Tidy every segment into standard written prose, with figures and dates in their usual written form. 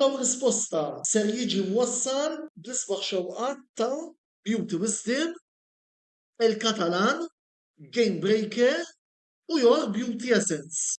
Taw risposta ser jiġi mwassal bl-isbaħ xewqat ta' Beauty Wisdom, il-Katalan, Game Breaker u Your Beauty Essence.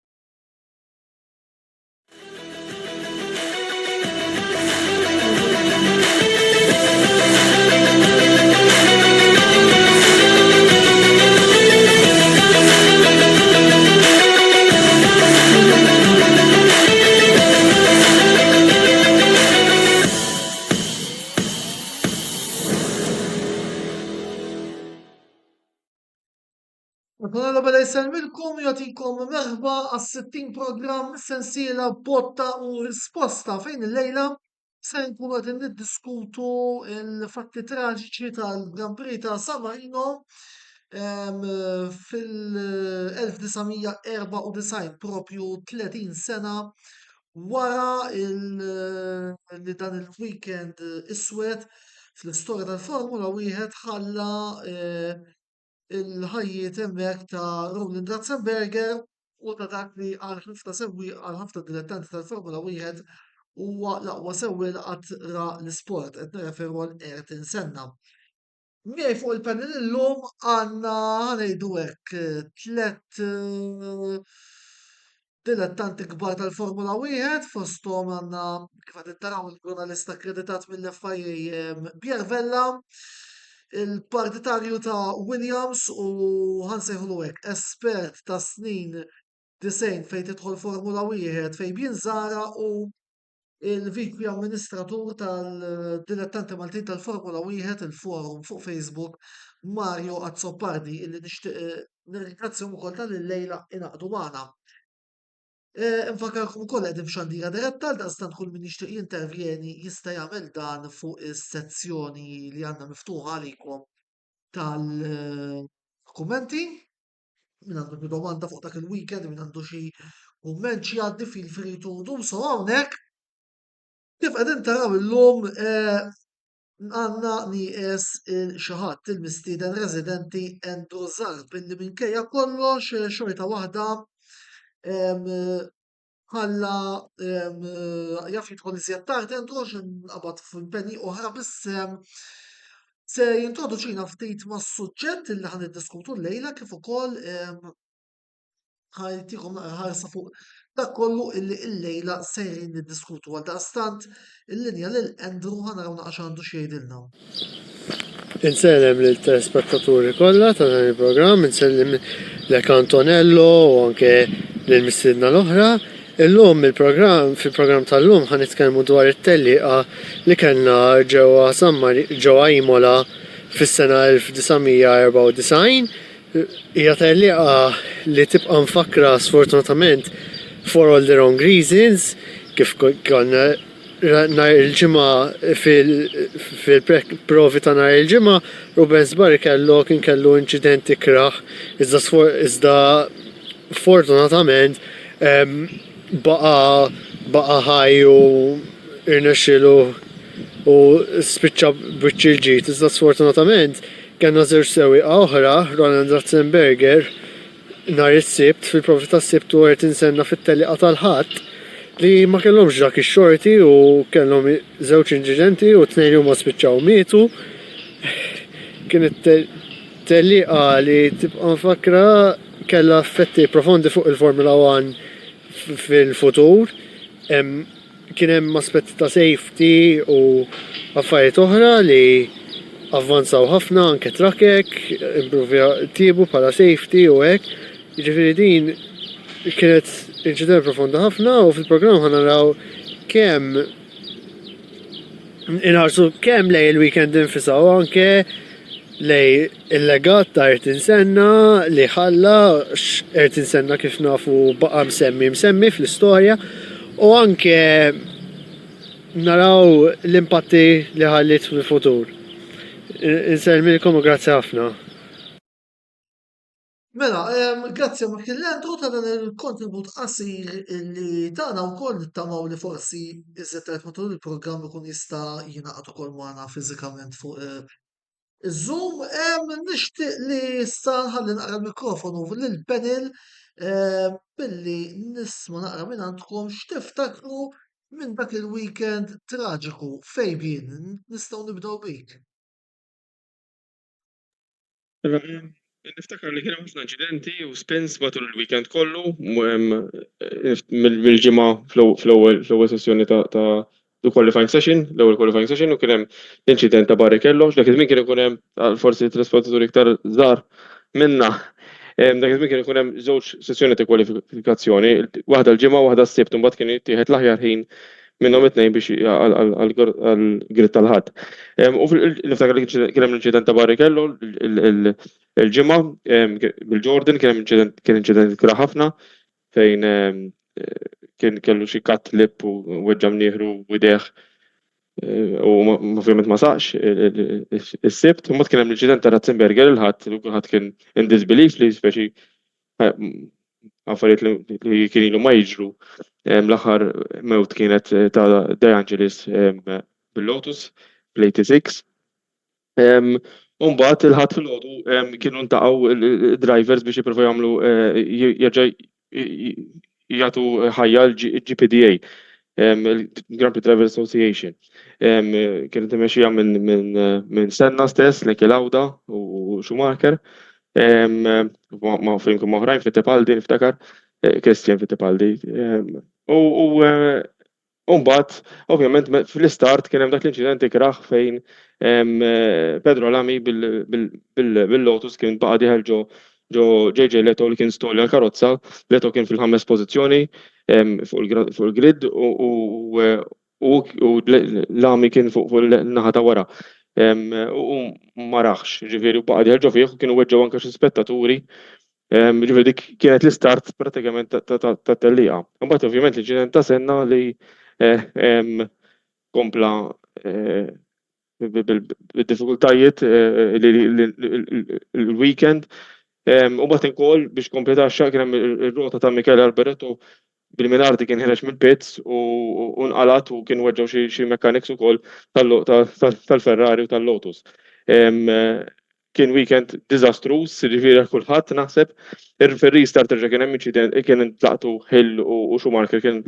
Għana bada jissalmilkom jatikom merħba għas-60 program sensiela botta u risposta fejn il-lejla se nkunu għadin niddiskutu il-fatti traġiċi tal-Grand Prix ta' San Marino fil-1994 propju 30 sena wara li dan il-weekend iswed fl-istorja tal-Formula wieħed ħalla il-ħajjiet hemmhekk ta' Roland Ratzenberger u ta' dak li għal ħafna dilettanti tal-Formula wieħed huwa l-aqwa sewwieq qatt ra l-isport qed nirreferu għal Ayrton Senna. Miegħi fuq il-panel illum għandna ngħidu hekk tliet dilettanti kbar tal-Formula wieħed fosthom għandna kif qed taraw il-ġurnalista akkreditat mill-FIA Pierre Vella, il-partitarju ta' Williams u ħansejħulu hekk espert ta' snin 90 fejn tidħol Formula wieħed fejn jinżara u il-vikwi amministratur tal-dilettanti Maltin tal-Formula wieħed il-forum fuq Facebook Mario Azzopardi illi nixtieq nirringrazzjahom ukoll tal-lejla inaqdu magħna. Infakarkom ukoll qegħdin f'xandira diretta għaldaqstant kull min jixtieq jintervjeni jista' jagħmel dan fuq is-sezzjoni li għandna miftuħa għalikom tal-kummenti. Min għandu xi domanda fuq dak il-weekend, min għandu xi kumment xi jgħaddi feel-free to do so hawnhekk. Kif qegħdin taraw illum għandna nieqes xi ħadd il-mistieden residenti Andrew Zarb illi minkejja kollox xorta waħda ħalla jaf jidħol iżjed tard Andrew x'inqabad f'impenji oħra bissem se jintroduċina ftit mas-suġġett illi ħan niddiskutu llejla kif ukoll ħajtikom ħarsa fuq dak kollu illi llejla sejrin niddiskutu għaldaqstant il-linja lil Andrew ħanaraw naqax għandu xi jgħidilna. Insellem lil telespettaturi kollha ta' dan il-programm, insellem lek Antonello u anke lil mistiedna l-oħra. Illum fil-programm tal-lum ħan nitkellmu dwar it-tellieqa li kellna ġewwa Imola fis-sena 1994. Hija tellieqa li tibqa' mfakra sfortunatament for all the wrong reasons kif konna nhar il-ġimgħa fil-provi ta' nhar il-ġimgħa Rubens Barrichello kien kellu inċident ikraħ iżda fortunatament baqa ħaj u irnexxielu u spiċċa biċċ il-ġid. Iżda sfortunatament kellna żewġ sewwieqa oħra, Roland Ratzenberger nhar is-Sibt fil-provi tas-Sibt u Ayrton Senna fit-tellieqa tal-ħadd li ma kellhomx dak ix-xorti u kellhom żewġ inċidenti u tnejn huma spiċċaw mietu. Kienet tellieqa li tibqa' mfakra kellha effetti profondi fuq il-Formula 1 fil-futur. Kien hemm aspetti ta' safety u affarijiet oħra li avvanzaw ħafna anke trakek, improvja tiebu bħala safety u hekk. Jiġifieri din kienet inċident profonda ħafna u fil-programm ħanaraw kemm inħarsu kemm lej il-weekend infisaw anke lej il-legat ta' Ayrton Senna li ħalla Ayrton Senna kif nafu baqa' msemmi fl-istorja u anke naraw l-impatti li ħallit fil-futur. Insellmilkom u grazzi ħafna. Mela, grazzi ma Andrew ta' dan il-kontribut qasir li tagħna wkoll nittamaw li forsi iżjed matul il-programm ikun jista' jingħaqad ukoll magħna fiżikament fuq Zoom. Nixtieq li issa nħalli naqra l-mikrofonu lill-panel billi nisma' naqra minn għandkom x'tiftakru Minn dak il-weekend traġiku Fabian, nistgħu nibdew bik. Iva, niftakar li kien hemm ħafna inċidenti u spins matul il-weekend kollu, mill-ġimgħa fl-ewwel sessjoni ta' qualifying session, l-ewwel qualifying session u kien hemm l-inċident ta' Barrichello, dak iż-żmien kien ikun hemm forsi trasportaturi iktar żgħar minna. Dak iż-żmien kien ikun hemm żewġ sessjoni ta' kwalifikazzjoni, waħda l-ġimgħa u waħda s-sibt, u mbagħad kien jittieħed l-aħjar ħin minnhom it-tnejn biex għall-grid tal-ħadd. U niftakar li kien hemm l-inċident ta' Barrichello il-ġimgħa bil-Jordan kien inċident kra ħafna fejn kien kellu xi cut lip u weġġa' mnieħru u jdeh u ovvjament ma saqx is-sibt, u mbagħad kien hemm l-inċident ta' Ratzenberger il-ħadd li kulħadd kien in disbelief li speċi affarijiet li kien ilu ma jiġru. L-aħħar mewt kienet ta' De Angelis bil-Lotus bl-86. U mbagħad il-ħadd filgħodu kienu ntaqgħu il-drivers biex jippruvaw jagħmlu jerġa' jagħtu ħajja l-GPDA, il-Grand Prix Drivers Association. Kienet imexxija minn Senna stess, Niki Lauda u Schumacher. Ma flimkien ma' oħrajn Fittipaldi niftakar, Christian Fittipaldi. U mbagħad ovvjament fl-istart kien hemm dak l-inċident ikraħ fejn Pedro Lamy bil-Lotus kien baqa' dieħel ġo JJ Leto li kien stolja l-karozza, Leto kien fil-ħames pożizzjoni fuq il-grid u Lamy kien fuq il-naħa ta' wara. U ma raħx, ġifieri baqa' dieħel ġo fih u kienu weġġew anke xi spettaturi. Ġifieri dik kienet l-istart pratikament tat-tellieqa. Imbagħad ovvjament l-inċident ta' Senna li kompla bid-diffikultajiet il-weekend. U mbagħad inkoll biex kompleta x-xahar kien hemm ir-rota ta' Michele Alboreto bil-Minardi kien ħireġ mill-pits u nqalat u kien weġġew xi mechanics ukoll tal-Ferrari u tal-Lotus. Kien weekend diżastruż, ġifieri kulħadd naħseb. Fir-restart terġa' kien hemm inċident kien intlaqtu Hill u Schumacher kien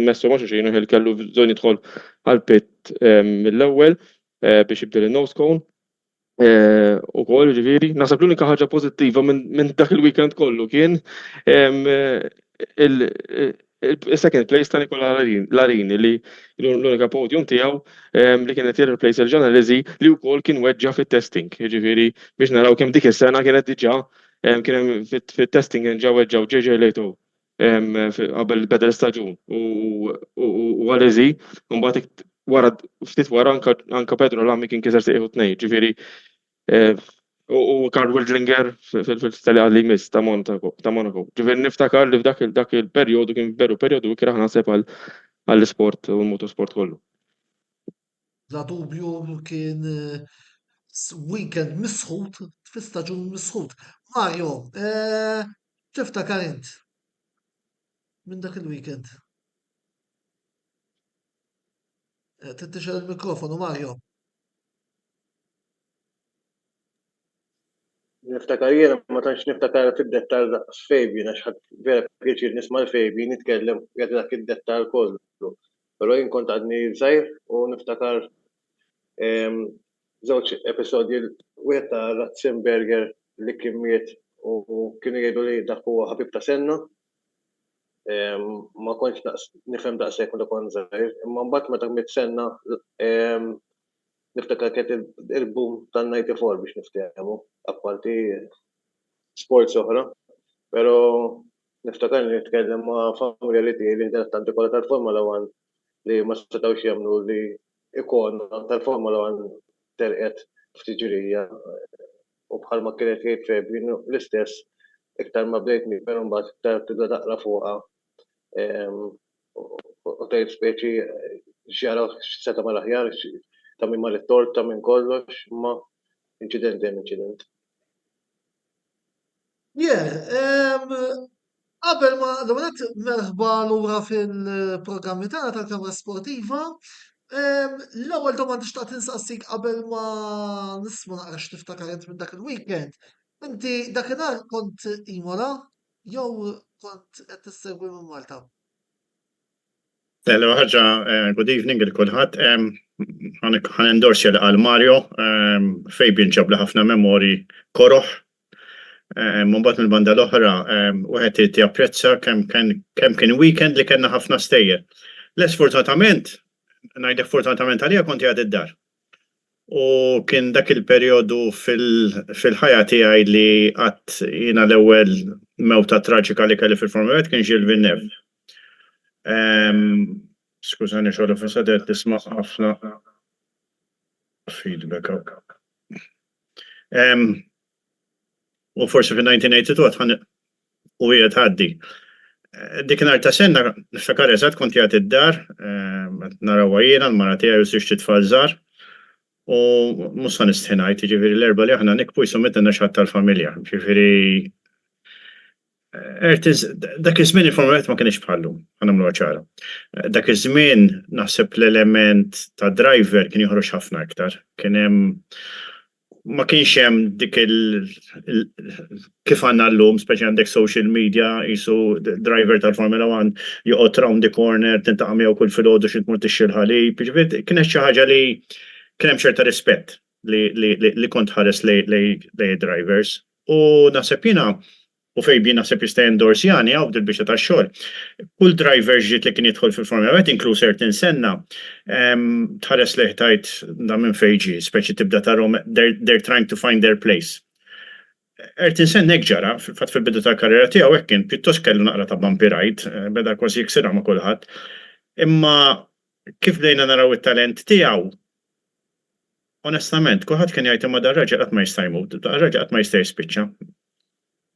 messu ma' xulxin u Hill kellu bżonn jidħol għall-pit mill-ewwel biex jibdel in-nose cone. Ukoll ġifieri naħseb l-unika ħaġa pożittiva minn dak il-weekend kollu kien il-second place ta' Nicola Larini li l-unika podium tiegħu li kienet jirreplace il-Gian Alesi li wkoll kien weġġa' fit-testing. Jiġifieri biex naraw kemm dik is-sena kienet diġà kien hemm fit-testing ġew weġġaw JJ Leto qabel beda l-istaġun u Alesi mbagħad wara ftit wara anke Pedro Lamy kien kiser sejħu tnejn. Ġifieri u Karl Wildlinger fil-stelja li jmiss ta' Monaco. Ġifieri niftakar li f'dak il-perjodu kien veru perjodu kien naħseb għall-isport u l-motorsport kollu. Bla dubju kien weekend misħut, fi staġun misħut. Mario, tiftakar int minn dak il-weekend? Tittixel il-mikrofonu, Mario. Niftakar jiena ma tantx niftakar fid-dettall daqs Fabian għax ħadd vera pjaċir nisma' l-Fabian jitkellem jagħti dak id-dettall kollu. Però jien kont għadni żgħir u niftakar żewġ episodji wieħed ta' Ratzenberger li kien miet u kienu jgħidu li dak huwa ħabib ta' Senna. Ma kontx nifhem daqshekk meta kont żgħir, imma mbagħad meta miet Senna niftakar kienet il-boom tan-94 biex niftehmu, apparti sports oħra, però niftakar li nitkellem ma' familja tiegħi li dilettanti kollha tal-Formula 1 li ma setgħux jagħmlu li ikona tal-Formula 1 terqet f'tiġrija u bħalma kienet jgħid Fabian l-istess iktar ma bdejt nifhem mbagħad iktar tibda taqra fuqha u tgħid speċi x'jaraw x'seta' mal-aħjar ta' min mal tort ta' minn kollox, ma incident hemm incident. Qabel ma dominat merħba lura fil-programmi tagħna tal-Kamra Sportiva, l-ewwel domanda xtaqt insaqsik qabel ma nisma' naqra x'tiftakar int minn dak il-weekend. Inti dakinhar kont Imola jew kont qed tissegwi minn Malta? Hello, ħaġa, good evening il-kulħat. Għan endorsja li għal Mario, Fabian ġabla ħafna memori koroħ. Mumbat mill-banda l-oħra, u għet japprezza kem kien weekend li kena ħafna stejjer. Sfortunatament, najdek fortunatament għalija konti għad id-dar. U kien dak il-periodu fil-ħajja tiegħi li għat jina l-ewwel mewta traġika li kelli fil-Formula 1 kien Gilles Villeneuve. Skużani xogħol fasadet tisma' ħafna feedback. U forsi fil-1982 għatħan u jgħet ħaddi. Dik nar ta' senna, niftakar eżatt kont jgħat id-dar, naraw jiena l-mara tiegħi u sirx titfal żgħar. U mhux sa nistħinajt, ġifieri l-erba' li aħna nikbu jsumitna xatt tal-familja. Ġifieri dak iż-żmien il-Formula 1 ma kienx bħallu, ħanamlu ċara. Dak iż-żmien naħseb l-element ta' driver kien joħroġ ħafna iktar. Kien hemm ma kienx hemm dik kif għandna llum, speċi għandek social media, jisu driver tal-Formula 1 joqgħod round the corner, tintaqa' miegħu kull filgħodu xi tmur tixxi l-ħalib, ġifieri kienet xi ħaġa li kien hemm ċerta rispett li kont ħares lej drivers. U naħseb jiena u Fabian naħseb jista' endorsjani għaw dil-biċċa tax-xogħol. Kull driver ġiet li kien jidħol fil-Formula 1 inkluż Ayrton Senna, tħares lejh tajt da minn fejġi, speċi tibda tarhom they're trying to find their place. Ayrton Senna hekk ġara, fatt fil-bidu tal-karriera tiegħu hekk kien pjuttost kellu naqra ta' bumpy ride, beda kważi jiksirha ma' kulħadd. Imma kif bdejna naraw it-talent tiegħu, onestament, kulħadd kien jgħid imma dar raġel qatt ma jista' jmut, dar raġel qatt ma jista' jispiċċa.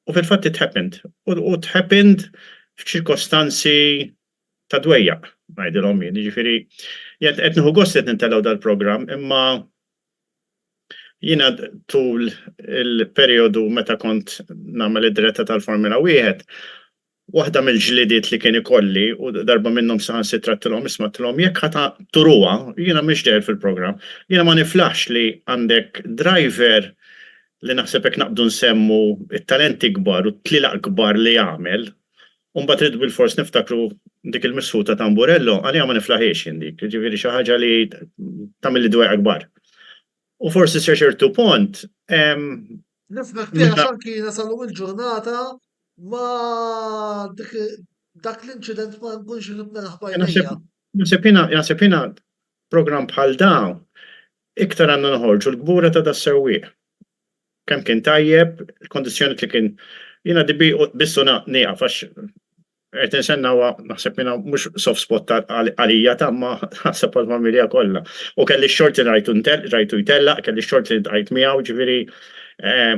U fil-fatt it happened. U it happened f'ċirkostanzi ta' dwejjaq, ngħidilhom jien. Jiġifieri qed nieħu gost qed nintelgħu dal-programm, imma jiena tul il-perjodu meta kont nagħmel id-diretta tal-Formula 1, waħda mill-ġlidiet li kien ikolli u darba minnhom saħansitra tilhom isma' tilhom jekk ħata turuha, jiena mhix dejjer fil-programm, jiena ma niflax li għandek driver li naħseb hekk naqbdu nsemmu it-talenti kbar u t-tlielaq kbar li jagħmel, u mbagħad rid bil-fors niftakru dik il-misfuta ta' Amburello, għalija ma niflaħiex jien dik, ġifieri xi ħaġa li tagħmel li dwejqa kbar. U forsi ċertu punt Nifmek tiegħek anki nasalu il-ġurnata ma dak l-inċident ma nkunx nibna ħbajnija. Naħseb jiena programm bħal dawn iktar għandna noħorġu l-gbura ta' das-sewwieq. Kemm kien tajjeb, il-kondizzjoni li kien jiena dibi bissu nieqaf għax Ayrton Senna huwa naħseb jiena mhux soft spot għalija ta' ma naħseb għall-familja kollha. U kelli x-xorti rajtu jtellaq, kelli x-xorti li rajt miegħu, ġifieri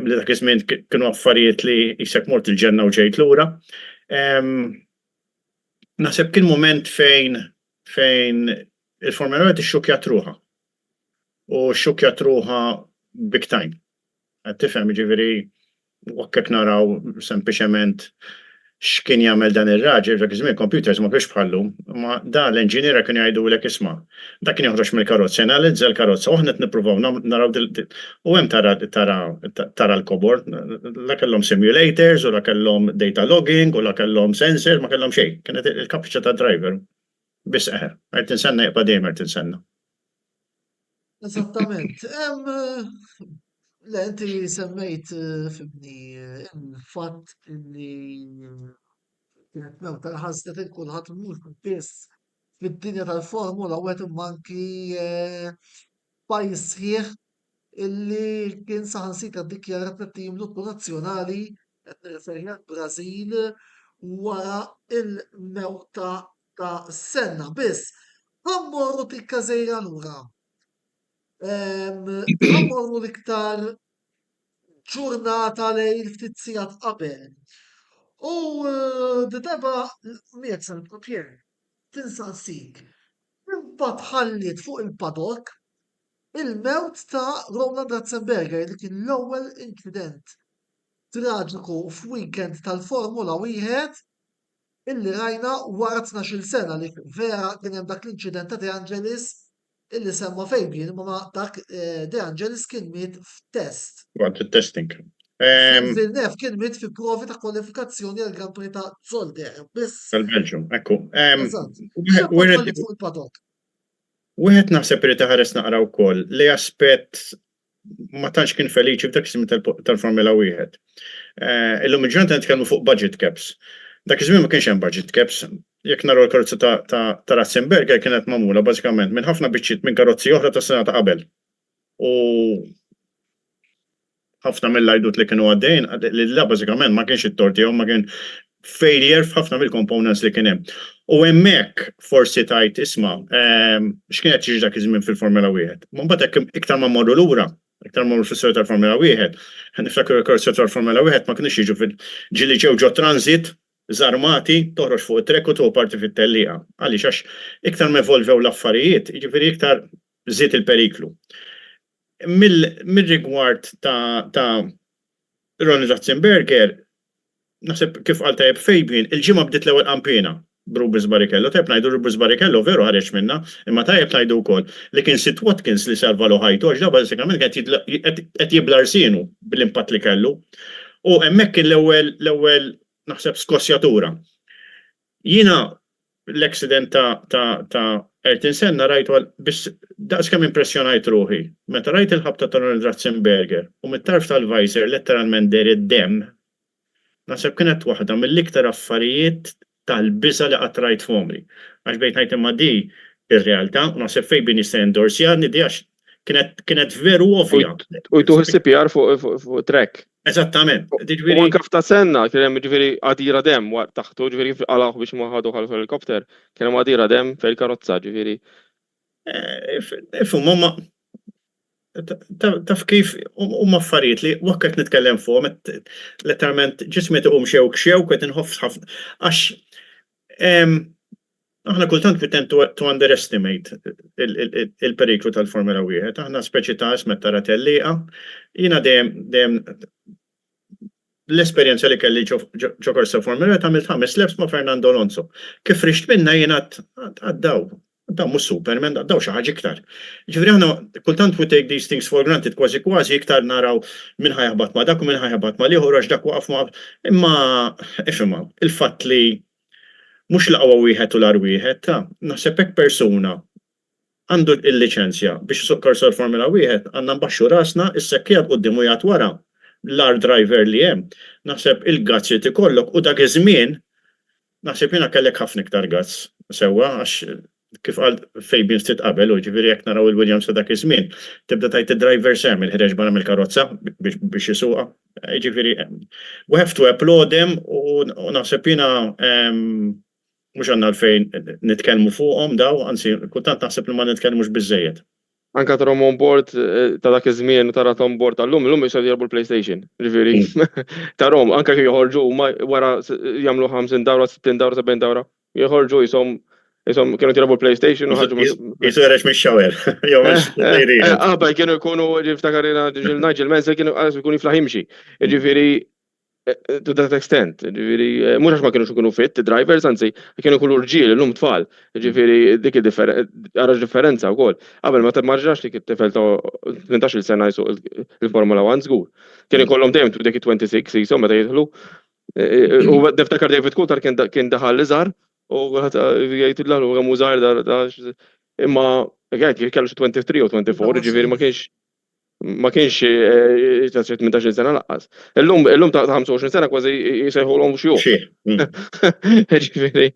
li dak iż-żmien kienu affarijiet li jisek mort il-ġenna u ġejt lura. Naħseb kien mument fejn il-Formula 1 ixxukjat ruħha. U xxukjat ruħha big time. Tifhem ġifieri wakkek naraw sempliċement x'kien jagħmel dan ir-raġel dak iż-żmien computers ma kienx bħallum, ma da l-inġiniera kien jgħidulek isma' dak kien joħroġ mill-karozza, analizza l-karozza u aħna qed nippruvaw naraw u hemm tara l-kobord, la kellhom simulators u la kellhom data logging u la kellhom sensors, ma kellhom xejn. Kienet il-kapiċċa tad-driver biss Ayrton Senna jibqa' dejjem Ayrton Senna. Eżattament. Le, inti semmejt fibni il-fatt li kienet mewta ħasdet il-kulħadd mhux biss fid-dinja tal-Formula 1 manki pajjiż sħiħ illi kien saħansitra ddikjarat it-tim l-uttu nazzjonali qed nirreferi għall-Brażil wara il-mewta ta' Senna biss. Ħammorru tikka żejra lura. Ħammorru l-iktar ġurnata lejl ftit sigħat qabel. U d-deba miet Saint-Tropez tinsansik. Imbagħad ħallit fuq il-paddock il-mewt ta' Roland Ratzenberger li kien l-ewwel inċident traġiku f'weekend tal-Formula 1 illi rajna wara 12-il sena li vera kien hemm dak l-inċident ta' De Angelis illi semma Fabian, ma dak De Angelis kien miet f'test. Waqt it-testing. Villeneuve kien mit fi provi ta' kwalifikazzjoni għal Grand Prix ta' Zolder, biss. Tal-Belġium, ekku. Eżatt. X'apport ħallit fuq il-paddock? Wieħed naħseb li taħares naqra wkoll li aspett ma tantx kien feliċi f'dak iż-żmien tal-Formula Wieħed. Illum il-ġurnata nitkellmu fuq budget caps. Dak iż-żmien ma kienx hemm budget caps. Jekk naraw il-karozza ta' Ratzenberger kienet magħmula bażikament minn ħafna biċċiet minn karozzi oħra tas-sena ta' qabel. U ħafna mill-għajdut li kienu għaddejn, li la bażikament ma kienx it-torti jew ma kien failure f'ħafna mill-components li kien hemm. U hemmhekk forsi tajt isma' x'kienet jiġi dak iż-żmien fil-Formula Wieħed. Mbagħad hekk iktar ma mmorru lura, iktar mmorru fis-serja tal-Formula Wieħed. Niftakar il-korsa tal-Formula Wieħed ma kienux jiġu fil-ġili ġew transit, żarmati, toħroġ fuq it-trek u tuħu parti fit-tellieqa. Għaliex għax iktar mevolvew l-affarijiet, jiġifieri iktar żied il-periklu. Mill-rigward ta' Ronnie Ratzenberger, naħseb kif qal tajjeb Fabian, il-ġimgħa bdiet l-ewwel qampina b'Rubens Barrichello. Tajjeb ngħidu Rubens Barrichello veru ħareġ minna, imma tajjeb ngħidu wkoll li kien Sid Watkins li salva lu ħajtu għax da bażikament qed jibla rsienu bil-impatt li kellu. U hemmhekk kien l-ewwel naħseb skossjatura. Jiena l-accident ta' Ayrton Senna rajtu biss daqs kemm impressjonajt ruħi. Meta rajt il-ħabta ta' Ronald Ratzenberger u mit-tarf tal-visor letteralment der id-demm, naħseb kienet waħda mill-iktar affarijiet tal-biża li qatt rajt f'omri. Għax bejt ngħid imma di ir-realtà, u naħseb Fabian jista' endorsjani di għax kienet veru ovvja. U jtuħ il-CPR fuq track. Eżattament. U anke f'ta' Senna kien hemm ġifieri għadira dem taħtu ġifieri għalaħ biex ma ħadu helikopter, kien hemm għadira dem fil-karozza ġifieri. Ifhom huma taf kif huma affarijiet li wakkek nitkellem fuqhom letteralment ġismi tiqum xew qed inħoss ħafna. Għax aħna kultant we tend to underestimate il-periklu tal-Formula Wieħed. Aħna speċi ta' ismet tara tellieqa. Jiena dejjem l-esperjenza li kelli ġo korsa Formula għamilt 5 laps ma' Fernando Alonso. Kif rixt minna jiena għaddaw mhux Superman, għaddaw xi ħaġa iktar. Ġifieri aħna kultant we take these things for granted kważi iktar naraw min ħajħabat ma' dak u min ħajħabat ma' liħor għax dak waqaf ma' imma ifhimha il-fatt li mhux l-aqwa wieħed u l-ar wieħed naħseb hekk persuna għandu il-liċenzja biex korsa l-Formula Wieħed għandna nbaxxu rasna is-sekkejjed quddiem u jgħid wara l-ar driver li hemm. Naħseb il-gazz li tikollok u dak iż-żmien naħseb jiena kellek ħafna iktar gazz sewwa għax kif qal Fabian ftit qabel u ġifieri jekk naraw il-Williams ta' dak iż-żmien tibda tgħid id-driver sem il-ħireġ barra mill-karozza biex isuqha. Ġifieri we have to applaud them u naħseb jiena mhux għandna għalfejn nitkellmu fuqhom daw, anzi kultant naħseb li ma nitkellmux biżżejjed. Anka tarom on board ta' dak iż-żmien u tarat on board tal-lum jistgħu jilbu l-PlayStation. Ġifieri tarom anke kif joħorġu wara jagħmlu 50 dawra, 60 dawra, 70 dawra. Joħorġu jisom kienu jilbu l-PlayStation u ħaġu Jisu għarex mix-xawer. Baj kienu jkunu ġiftakarina Nigel Mansell kienu jkunu jiflaħ jimxi. Ġifieri to that extent, ġifieri mhux għax ma kienux ikunu fit drivers, anzi kienu jkunu rġiel illum tfal. Ġifieri dik għarax differenza wkoll. Qabel ma marġax dik it-tifel ta' 18-il sena jsuq il-Formula 1 żgur. Kien ikollhom dejjem dik 26 jisom meta jidħlu. U niftakar David Coulthard kien daħal iżgħar u jgħidillu hemm użgħar imma kellu 23 u 24, ġifieri ma kienx ta' 18 sena laqqas. Illum ta' 25 sena kważi jsejħulhom xjuħ. Ġifieri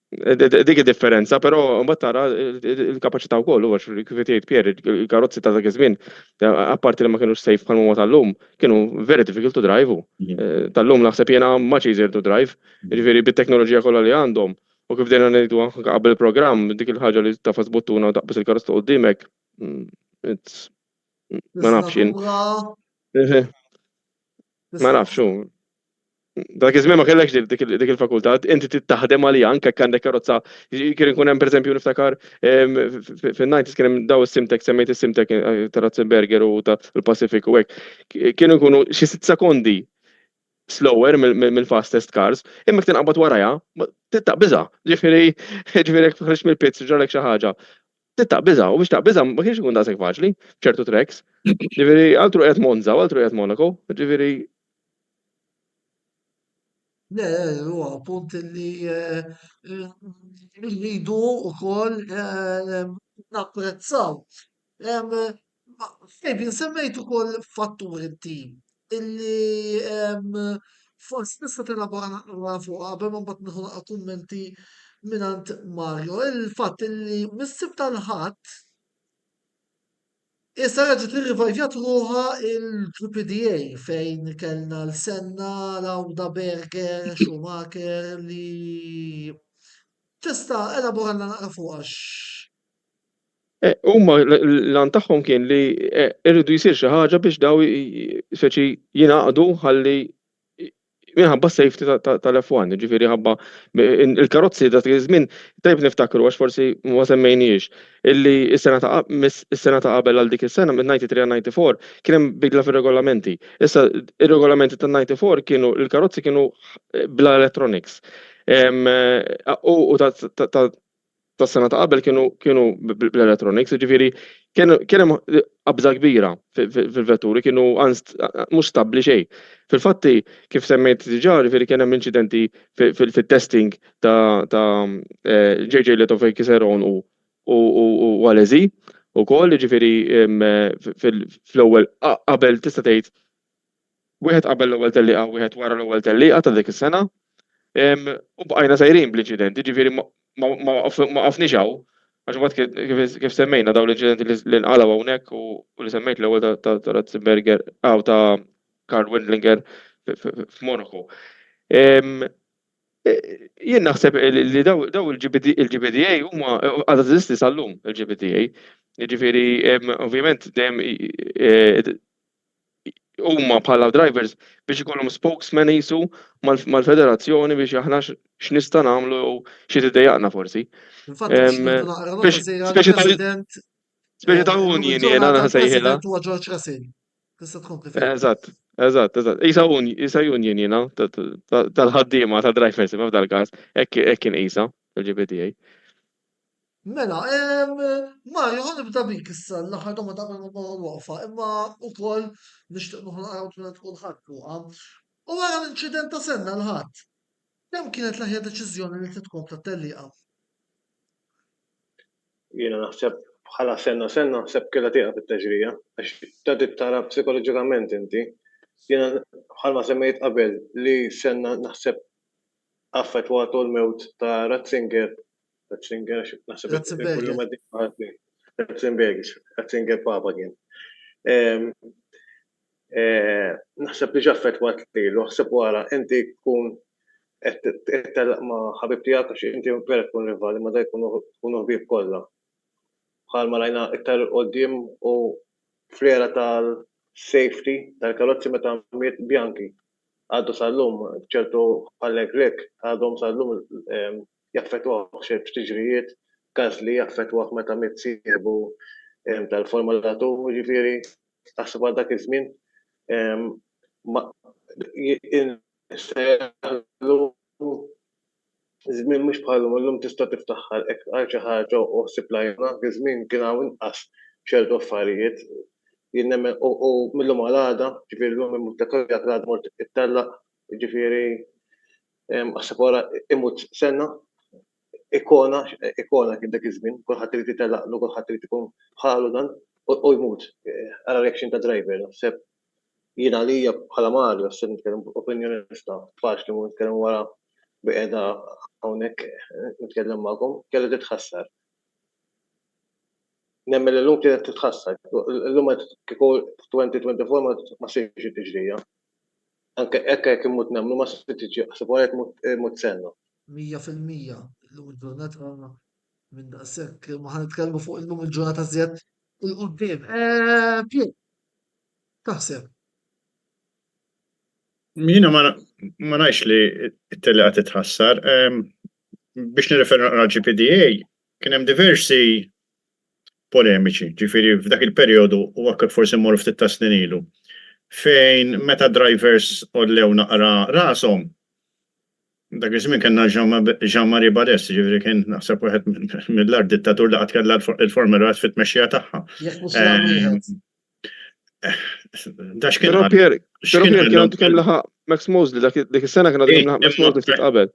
dik id-differenza, però mbagħad tara l-kapaċità wkoll huwa kif jgħid Pier, il-karozzi ta' dak iż-żmien apparti li ma kienux safe bħal huma tal-lum, kienu very difficult to drive. Tal-lum naħseb jiena much easier to drive, ġifieri bit-teknoloġija kollha li għandhom. U kif dejna ngħidu qabel il-programm dik il-ħaġa li tafas buttuna u taqbis il-karozza qudiemek, ma nafx jien. Ma nafx hu. Dak iż-żmien ma kellekx dik il-fakultà, inti tittaħdem għalija anke għandek karozza. Kien ikun hemm pereżempju niftakar fin-90s kien hemm daw is-Simtek, semmejt is-Simtek ta' Ratzenberger u tal-Pacific u hekk. Kienu jkunu xi 6 sekondi slower mill-fastest cars, imma tinqabad warajha, tittaq biża'. Ġifieri jekk tħarġ mill-pits ġarlek xi ħaġa. taqbiża, u biex taqbiża ma kienx ikun daqshekk faċli ċertu tracks. Ġifieri altru qiegħed Monza u altru qiegħed Monaco, ġifieri huwa punt li rridu wkoll napprezzaw. Fabian, semmejt ukoll fattur inti illi forsi tista' tilabora naqra fuq qabel ma mbagħad nieħu naqra kummenti mingħand Mario. Il-fatt illi mis-sib tal-ħadd issa raġet irrivajvjat ruħha il-PPDA fejn kellna l-Senna, Lauda, Berger, Schumacher li tista' elaboralna naqra fuqha. huma l-għan tagħhom kien li irridu jsir xi ħaġa biex daw speċi jingħaqdu ħalli minħabba safety tal-F1, ġifieri ħabba il-karozzi dak iż-żmien tajb niftakru għax forsi ma semmejniex illi s-sena ta' qabel għal dik is-sena minn 93 għal 94 kien hemm bidla fir-regolamenti. Issa ir-regolamenti tan-94 kienu il-karozzi kienu bla electronics. U tas-sena ta' qabel kienu bl-electronics, ġifieri kien hemm qabża kbira fil-vetturi, kienu mhux stabbli xejn. Fil-fatti kif semmejt diġà ġifieri kien hemm inċidenti fit-testing ta' JJ Leto fejn kiserhom u Alesi ukoll, ġifieri fl-ewwel qabel tista' tgħid wieħed qabel l-ewwel tellieqa wieħed wara l-ewwel tellieqa ta' dik is-sena. U bqajna sejrin bl-inċidenti, ġifieri ma waqafniex hawn, għax mbagħad kif semmejna dawn l-inċidenti li nqalgħu hawnhekk u li semmejt l-ewwel ta' Ratzenberger ta' Karl Wendlinger f'Monaco. Jien naħseb li daw il-GPDA huma għadha teżisti sal-lum il-GPDA. Jiġifieri ovvjament dejjem huma bħala drivers biex ikollhom spokesman qisu mal-federazzjoni biex aħna x'nista' nagħmlu jew xi tidejjaqna forsi. Speċi ta' union jiena nsejħilha. George Russell. Tista' tkompli Eżatt. Isa union jiena tal-ħaddiema ta' drivers ma f'dal-każ hekk kien qisha il-GPDA. Mela, Mario, ħanibda bik issa l-aħħar domma ta' l-waqfa, imma wkoll nixtieq noħol naraw tkun ħadd u wara l-inċident ta' Senna l-ħadd. Kemm kienet l-aħjar deċiżjoni li titkompla tellieqa? Jiena naħseb bħala Senna naħseb kellha tieqa fit-teġrija għax tagħti tara psikoloġikament inti. Jiena bħalma semmejt qabel li Senna naħseb affettwatu l-mewt ta' Ratzinger naħseb Ratzenberger papa kien. Naħseb li ġaffettwat lilu, naħseb wara inti tkun qed tellaq ma' ħabib tiegħek għax inti vera tkun rivali ma' da jkunu ħbieb kollha. Bħalma rajna iktar quddiem u fl-era tal-safety tal-karozzi meta miet Bianchi għaddu sal-lum ċertu Allegri għadhom sal-lum jaffettwaw xi tiġrijiet, Gasly jaffettwaw meta miet siebu tal-Formula 2, ġifieri taħseb għal dak iż-żmien żmien mhux bħalhom illum tista' tiftaħ għal xi ħaġa u ħsib lajna, żmien kien hawn inqas ċertu affarijiet. Jien nemmen u millum għal għada, ġifieri llum imut l-ekoloġija għad mort ittellaq, ġifieri ħseb wara imut Senna ikona kien dak iż-żmien, kulħadd irid jitellaqlu, kulħadd irid ikun bħalu dan u jmut għal reaction ta' driver. Naħseb jiena għalija bħala Mario se nitkellem opinjonista faċli mu nitkellem wara biqiegħda hawnhekk nitkellem magħkom, kellha titħassar. Nemmen illum kienet titħassar. Illum kieku 2024 ma sirx tiġrija. Anke hekk imut nemmnu ma se tiġi ħseb wara imut Senna. 100% illum il-ġurnata minn daqshekk ma ħanitkellmu fuq illum il-ġurnata żjed il-qudiem. Pier, taħseb? Jiena ma ngħidx li t-telliqa titħassar. Biex nirreferu għal GPDA kien hemm diversi polemiċi, ġifieri f'dak il-perjodu u hekk forsi mmorru ftit ta' snin ilu fejn meta drivers ollew naqra rashom Dak iż-żmien kellna Jean-Marie Barres, ġifieri kien naħseb wieħed mill-art dittatur li qatt kellha il-Formula 1 fit-tmexxija tagħha. Jekk mhux l wieħed. Da x'kien Però qal- Pier x'kien kien għandhom- għandu kemm laħaq Max Mosley dik is-sena kien għandu kemm laħaq Max Mosley ftit qabel.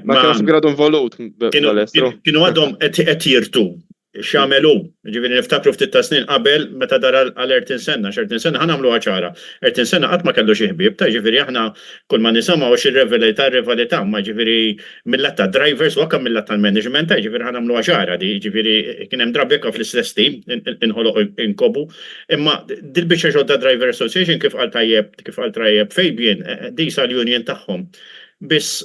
Ma kien naħseb għadhom volut b'Alestro. Kienu għadhom qed jirtu x'għamelu. Ġifieri niftakru ftit ta' snin qabel meta dara għal Senna, x'Ayrton Senna ħanamluha ċara. Ayrton Senna qatt ma kellu xi ħbieb, ta' ġifieri aħna kull ma nisimgħu xi-rivalità ma ġifieri mill-lat ta' drivers u anke mill-lat tal-management, ta' ġifieri ħanamluha ċara di ġifieri kien hemm drabi jekk fl-istess team inħoloq inkobu. Imma dil-biċċa ġodda Driver Association kif qal tajjeb Fabian di sa l-union tagħhom. Biss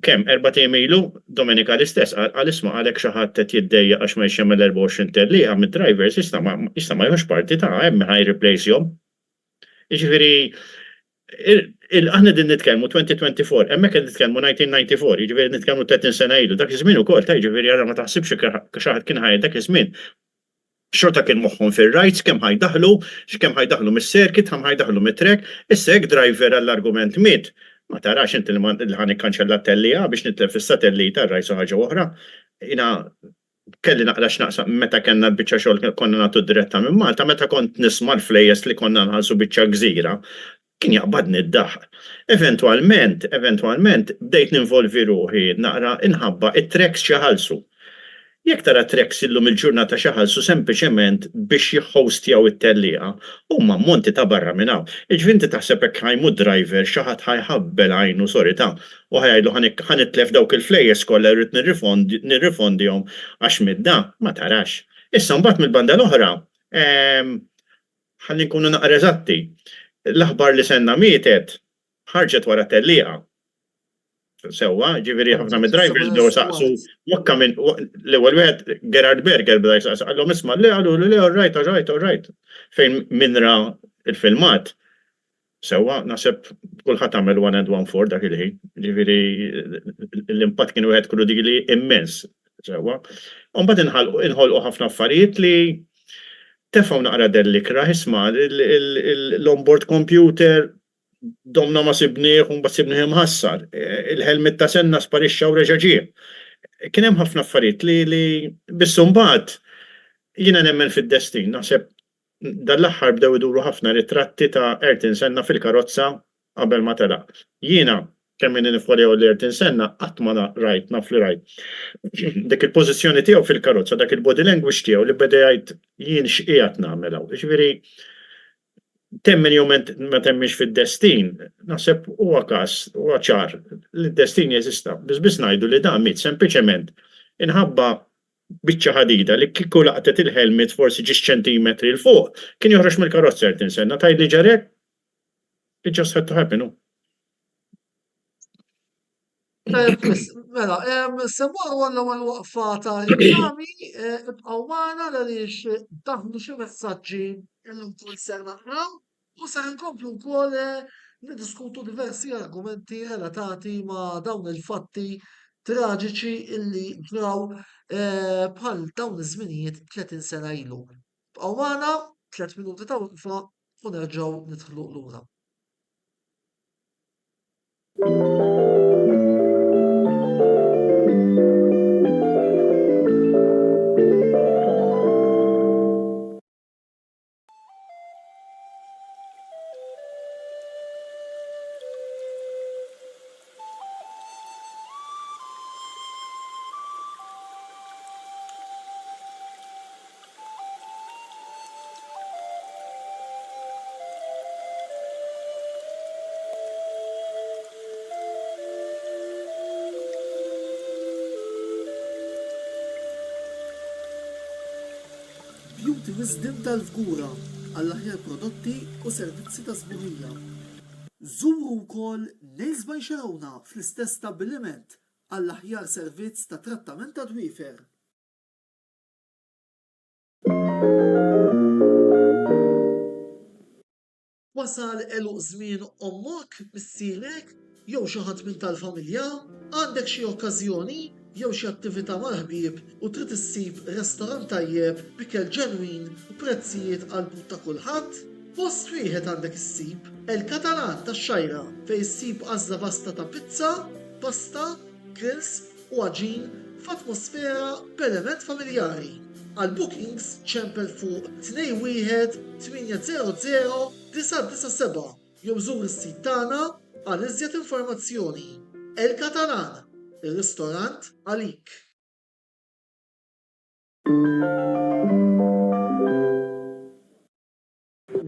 kemm 4 ilu Domenika l-istess għal isma' għalhekk xi ħadd qed jiddejja għax ma jxemmel 24 tellieqa mid-drivers jista' ma jħux parti ta' hemm ħaj replace'hom. Jiġifieri aħna din nitkellmu 2024, hemmhekk qed nitkellmu 1994, jiġifieri nitkellmu 30 sena ilu, dak iż-żmien ukoll ta' jiġifieri ara ma taħsibx xi ħadd kien ħajja dak iż-żmien. Xorta kien moħħhom fir-rights kemm ħajdaħlu, x'kemm ħajdaħlu mis-circuit, kemm ħajdaħlu mit-trek, issa hekk driver għall-argument miet. Ma tarax inti li ħan ikkanċella t-tellija biex nitlef is-satellita rajsu ħaġa oħra. Jiena kelli naqra x'naqsam meta kellna l-biċċa xogħol konna nagħtu diretta minn Malta, meta kont nisma' l-flejjes li konna nħallsu biċċa gżira, kien jaqbadni d-daħ. Eventwalment bdejt ninvolvi ruħi naqra inħabba it-treks xaħalsu. Jekk tara treks illum il-ġurnata xaħalsu sempliċement biex jihhostjaw it-tellieqa, huma monti ta' barra minn hawn. Iġvinti taħseb hekk ħajmu driver xi ħadd ħajħabbel għajnu sorita u ħajgħidu ħanitlef dawk il-flejjes kollha rrid nirrifondihom għax midda ma tarax. Issa mbagħad mill-banda l-oħra ħalli nkunu naqra eżatti. L-aħbar li senna mietet ħarġet wara tellieqa. Sewwa, ġifieri ħafna mid-drivers bdew saqsu wakka minn l-ewwel wieħed Gerard Berger bda jsaqsu għalhom isma' le qalu le all right. Fejn minra il-filmat. Sewwa naħseb kulħadd għamel 1 and 1 for dak il-ħin. Ġifieri l-impatt kien wieħed krudili immens. Sewwa. U mbagħad inħolqu ħafna affarijiet li tefgħu naqra dellikra isma' l-onboard computer domna ma sibnieh u mbagħad sibnieh imħassar. Il-helmet ta' Senna sparixxa u reġa' ġie. Kien hemm ħafna affarijiet li biss mbagħad jiena nemmen fid-destin. Naħseb dal-aħħar bdew iduru ħafna ritratti ta' Ayrton Senna fil-karozza qabel ma telaq. Jiena kemm min nifwalew l-Ayrton Senna qatt ma rajt naf li rajt. Dik il-pożizzjoni tiegħu fil-karozza, dak il-body language tiegħu li beda jgħid jien x'qiegħed nagħmel hawn. Ġifieri temmen jew ma temmix fid-destin, naħseb huwa każ, huwa ċar li d-destin jeżista. Biss ngħidu li dan miet sempliċement inħabba biċċa ħadida li kieku laqtet il-helmet forsi ġiex ċentimetri l fuq, kien joħroġ mill-karozza Ayrton Senna tgħidli ġarek. It just had to happen. Mela, semmu l-ewwel waqfa ta' reklami, ibqgħu magħna għaliex daħlu xi messaġġi illum kull ser naqraw u ser inkomplu wkoll niddiskutu diversi argumenti relatati ma' dawn il-fatti traġiċi illi ġraw bħal dawn iż-żminijiet 30 sena ilu. Bqgħu magħna 3 minuti ta' waqfa u nerġgħu nidħlu lura. Beauty Wisdom tal-Fgura għall-aħjar prodotti u servizzi ta' sburija. Żuru wkoll Nails by Xarawna fl-istess stabbiliment għall-aħjar servizz ta' trattament ta' dwiefer. Wasal eluq żmien ommok, missierek, jew xi ħadd minn tal-familja, għandek xi okkażjoni jew xi attività mal-ħbieb u trid issib restorant tajjeb b'ikel ġenwin u prezzijiet qalbu ta' kulħadd, post wieħed għandek issib El Katalan tax-Xajra fejn issib għażla vasta ta' pizza, pasta, grills u għaġin f'atmosfera b'element familjari. Għal bookings ċempel fuq 21-800-997 jew żur is-sit tagħna għal iżjed informazzjoni. El Catalan, ir-ristorant għalik.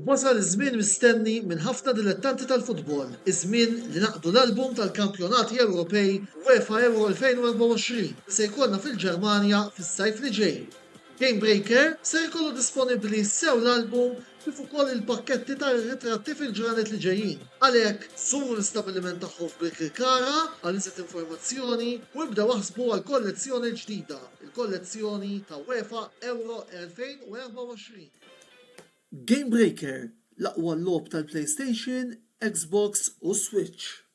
Wasal iż-żmien mistenni minn ħafna dilettanti tal-futbol, iż-żmien li naqdu l-album tal-kampjonati Ewropej UEFA Euro 2024 se jkollna fil-Ġermanja fis-sajf li ġej. Game Breaker se jkollu disponibbli sew l-album kif ukoll il-pakketti tar-ritratti fil-ġranet li ġejjin. Għalhekk żuru l-istabbiliment tagħhom f'Birkirkara għal iżjed informazzjoni u ibdew waħsbu għal kollezzjoni ġdida, il-kollezzjoni ta' UEFA Euro 2024. Game Breaker, l-aqwa logħob tal-PlayStation, Xbox u Switch.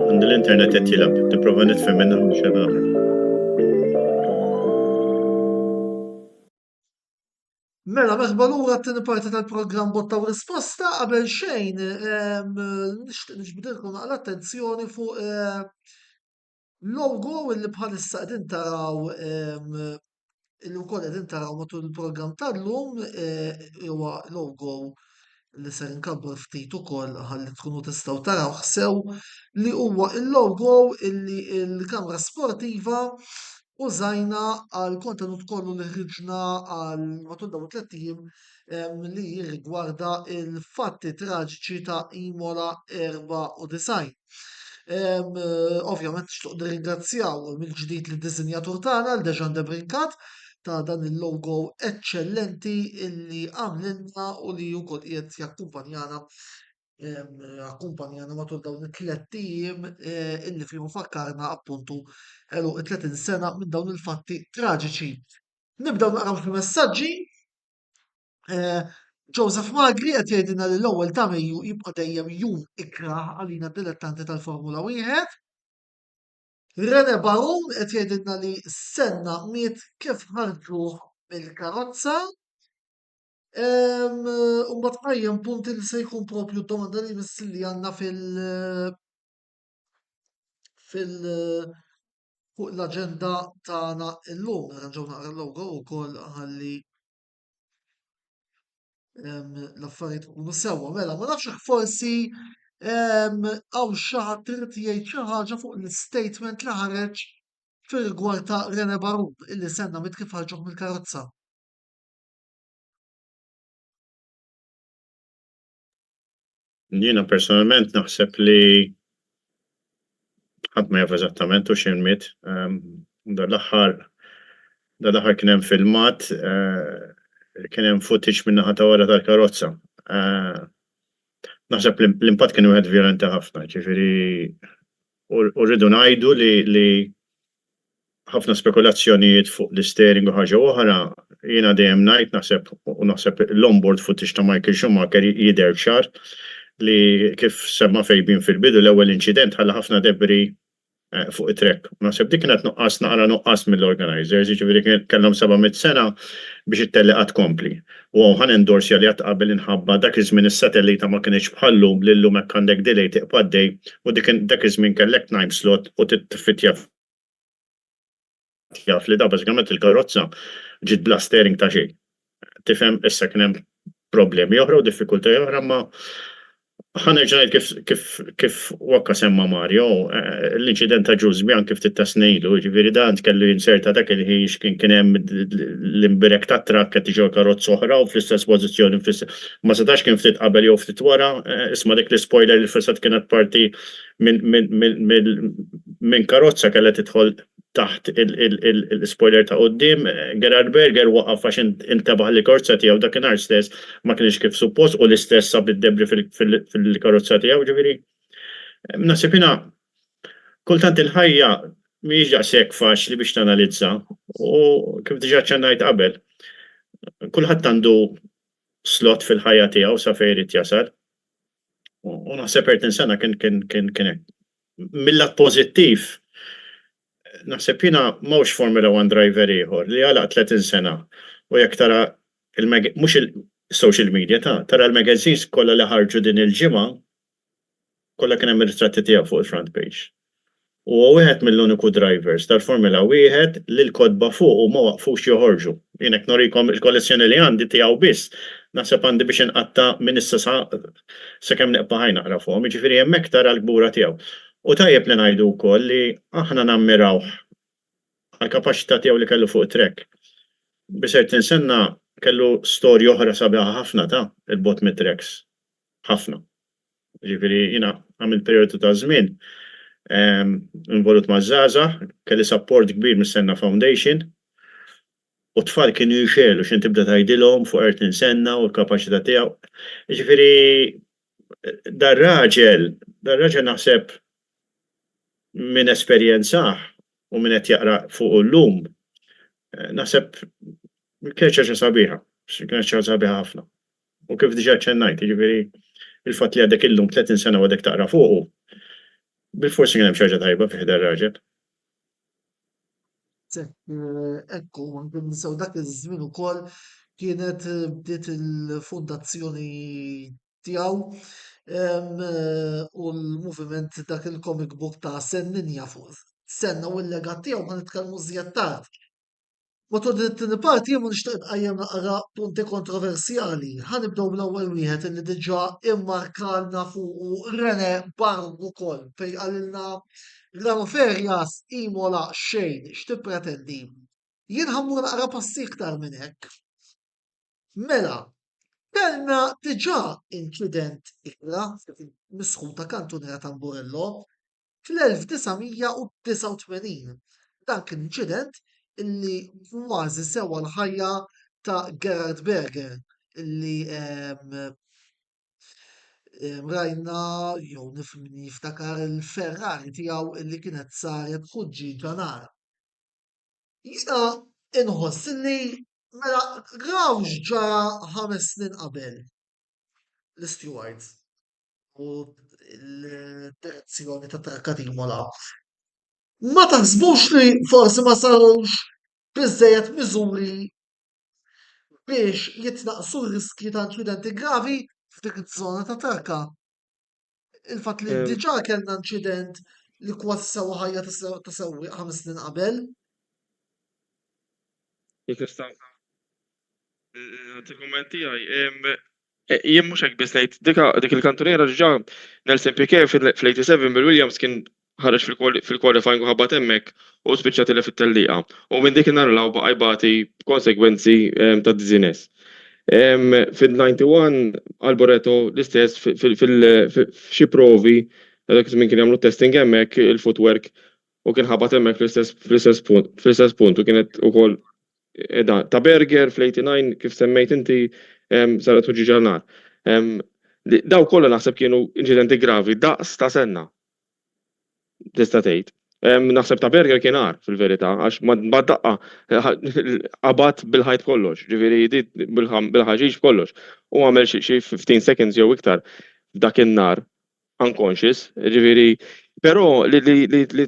Għandi l-internet qed jilgħab, tipprova nitfhem minnha mhux qed nagħmel. Mela, merħba lura t-tieni parti tal-programm Botta u Risposta qabel xejn nixtieq nixbidilkom l-attenzjoni fuq logo li bħalissa qegħdin taraw illi wkoll qegħdin taraw matul il-programm tal-lum huwa logo li ser inkabbru ftit ukoll ħalli tkunu tistgħu taraw sew li huwa il-logo illi l-Kamra Sportiva użajna għal kontenut kollu li ħriġna għal matul dawn it-tliet ijiem li jirrigwarda il-fatti traġiċi ta' Imola 94. Ovvjament nixtieq nirringrazzjaw mill-ġdid lid-diżinjatur tagħna l-Dejan Debrincat ta' dan il-logo eċċellenti illi għamlilna u li wkoll qiegħed jakkumpanjana matul dawn it-tliet ijiem illi fihom fakkarna appuntu elu 30 sena minn dawn il-fatti traġiċi. Nibdew naqraw fil-messaġġi. Joseph Magri qed jgħidilna li l-ewwel ta' Mejju jibqa' dejjem jum ikraħ għalina dilettanti tal-Formula 1. Rene Baron qed jgħidilna li s-senna miet kif ħarġuh mill-karozza. U mbagħad qajjem punt li se jkun propju d-domanda li missilli għandna fuq l-aġenda tagħna llum. Nerġgħu naqra l-logo wkoll ħalli l-affarijiet ikunu sewwa. Mela, ma nafx hekk forsi hawn xi ħadd irid jgħid xi ħaġa fuq l-statement li ħareġ fir-rigward ta' Rene Baron illi senna miet kif ħarġuh mill-karozza. Jiena personalment naħseb li ħadd ma jaf eżattament u xejn miet. Dan l-aħħar kien hemm filmat, kien hemm footage min-naħa ta' wara tal-karozza. Naħseb l-impatt kien wieħed vjolenti ħafna, ġifieri u rridu ngħidu li ħafna spekulazzjonijiet fuq l-steering u ħaġa oħra, jiena dejjem ngħid naħseb l-onboard footage ta' Michael Schumacher jidher ċar li kif semma fejbin fil-bidu l-ewwel inċident ħalla ħafna debri fuq it-trek. Naħseb dik kienet naqra nuqqas mill-organizers, jiġifieri kellhom 700 sena biex it-telliqa tkompli. U ħan endorsja li qatt qabel inħabba dak iż-żmien is-satellita ma kienx bħallum li llum hekk għandek delay tiqbad dej u dak iż-żmien kellek time slot u titfitja jaf li da bażikament il-karozza ġiet bla steering ta' xejn. Tifhem issa kien hemm problemi oħra u diffikultajiet oħra ma ħanerġa' ngħid kif wakka semma Mario, l-inċident ta' Jules Bianchi kif titta snejlu, ġifieri dan kellu jinserta dak li kien hemm l-imbirek tat trakk qed tiġi karozza oħra u fl-istess pożizzjoni ma setax kien ftit qabel jew ftit wara, isma' dik l-spoiler li fissat kienet parti minn karozza kellha tidħol taħt il-spoiler ta' qoddim, Gerard Berger waqaf għax intabaħ l-karozza tiegħu dakinhar stess ma kienx kif suppost u l-istess sab id-debri fil-karozza tiegħu, ġifieri. Naħseb jiena kultant il-ħajja mhijiex daqshekk faċli biex tanalizza u kif diġà ċannajt qabel. Kulħadd għandu slot fil-ħajja tiegħu sa fejn irid jasal. U naħseb Ayrton Senna kien hekk. Mill-lat pożittiv naħseb jiena m'hawnx Formula 1 driver ieħor li għalaq 30 sena u jekk tara mhux il-social media tara l-magazines kollha li ħarġu din il-ġimgħa kollha kien hemm ir-ritratti tiegħu fuq il-front page. U wieħed mill-uniku drivers tal-Formula wieħed li l-kodba fuq u ma waqfux joħorġu. Jien hekk norikom il-kollezzjoni li għandi tiegħu biss. Naħseb għandi biex inqatta' minn issa sakemm neqpa' ħaj naqra fuqhom, jiġifieri hemmhekk tara l-kbura tiegħu. U tajjeb li ngħidu wkoll li aħna nammirawh għall-kapaċità tiegħu li kellu fuq trek. Biss Ayrton Senna kellu storja oħra sabiħa ħafna il-bot mit-treks. Ħafna. Jiġifieri jiena għamilt perjodu ta' żmien involut ma' żgħażagħ, kelli support kbir mis-Senna Foundation. U tfal kienu jixelu x'in tibda tgħidilhom fuq Ayrton Senna u l-kapaċità tiegħu. Jiġifieri dar raġel naħseb min esperjenzah u min qed jaqra fuq illum naħseb kien ħaġa sabiħa, kienet ħaġa sabiħa ħafna. U kif diġà ċennajt, jiġifieri il-fatt li għadek illum 30 sena u għadek taqra fuqu, bil-forsi kien hemm xi ħaġa tajba fih dar raġel. Ekku, għandu nisaw dak iż-żmien ukoll kienet bdiet il-fundazzjoni tiegħu u l-moviment dak il-comic book ta' Senninja fuq Senna u l-legat tiegħu ma nitkellmu żjed tard. Matul din it-tieni parti jien nixtieq nqajjem naqra punti kontroversjali. Ħanibdew bl-ewwel wieħed illi diġà immarkalna fuq René Barru ukoll fejn qalilna Grano Ferjas Imola xejn x'tippretendi. Jien ħammur naqra passi iktar minn hekk. Mela, kellna diġà inċident ikra misħu ta' Kantuniera Tamburello fl-1989. Dan kien inċident illi kważi sewa l-ħajja ta' Gerard Berger illi rajna jew niftakar il-Ferrari tiegħu illi kienet saret ħuġġiġa nara. Jiena inħoss illi mela rawx ġara 5 snin qabel l-stewards u l-direzzjoni ta' Trakkat Imola. Ma taħsbux li forsi ma sarux biżżejjed miżuri biex jitnaqsu r-riskji ta' inċidenti gravi f'dik iż-żona ta' Trakka. Il-fatt li diġà kellna inċident li kważi sewa ħajja ta' sewwieq 5 snin qabel. Jekk nista' nagħti kumment tiegħi. Jien mhux hekk biss ngħid dik il-kantuniera diġà Nelson Piquet fl-87 bil-Williams kien ħareġ fil-qualifying u ħabbat hemmhekk u spiċċa tilef fit-tellieqa. U minn dik inhar baqa' jbagħti konsegwenzi ta' diżiness. Fil-91 Alboreto l-istess f'xi provi dak żmien kien jagħmlu testing hemmhekk il-footwork u kien ħabat hemmhekk fl-istess punt u kienet ukoll ta' Berger fl-89 kif semmejt inti saret ħuġġiġa nar. Daw kollha naħseb kienu inċidenti gravi daqs ta' Senna. Tista' tgħid. Naħseb ta' Berger kien għar fil-verità għax ma daqqa qabad bil-ħajt kollox, ġifieri bil-ħaġiġ kollox. U għamel xi 15 seconds jew iktar f'dak in-nar unconscious, ġifieri però li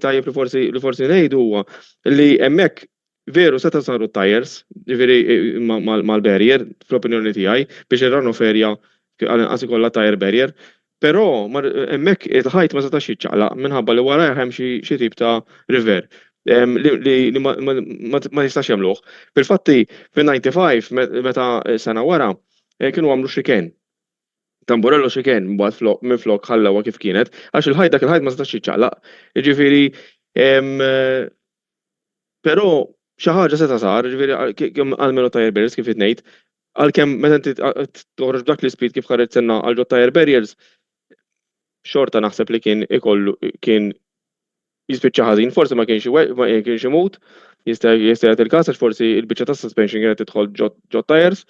tajjeb li forsi ngħidu huwa li hemmhekk veru seta' saru tires, ġifieri mal-barrier fl-opinjoni tiegħi biex ir-Grano Ferja anqas ikollha tire barrier. Però hemmhekk il-ħajt ma setax jiċċaqlaq minħabba li warajh hemm xi tip ta' river li ma jistax jagħmluh. Fil-fatti fin-95 meta sena wara kienu għamlu xiken. Tamburello xiken mbagħad minflok ħallewha kif kienet għax il-ħajt dak il-ħajt ma setax jiċċaqlaq. Jiġifieri però xi ħaġa seta' sar, jiġifieri għalmenu tire barriers kif ngħid, għalkemm meta inti toħroġ b'dak l-ispeed kif ħareġ Senna għal tire barriers xorta naħseb li kien jispiċċa ħażin, forsi ma kienx imut, jista' jagħti il-każ għax forsi l-biċċa ta' suspension kienet tidħol ġo tires,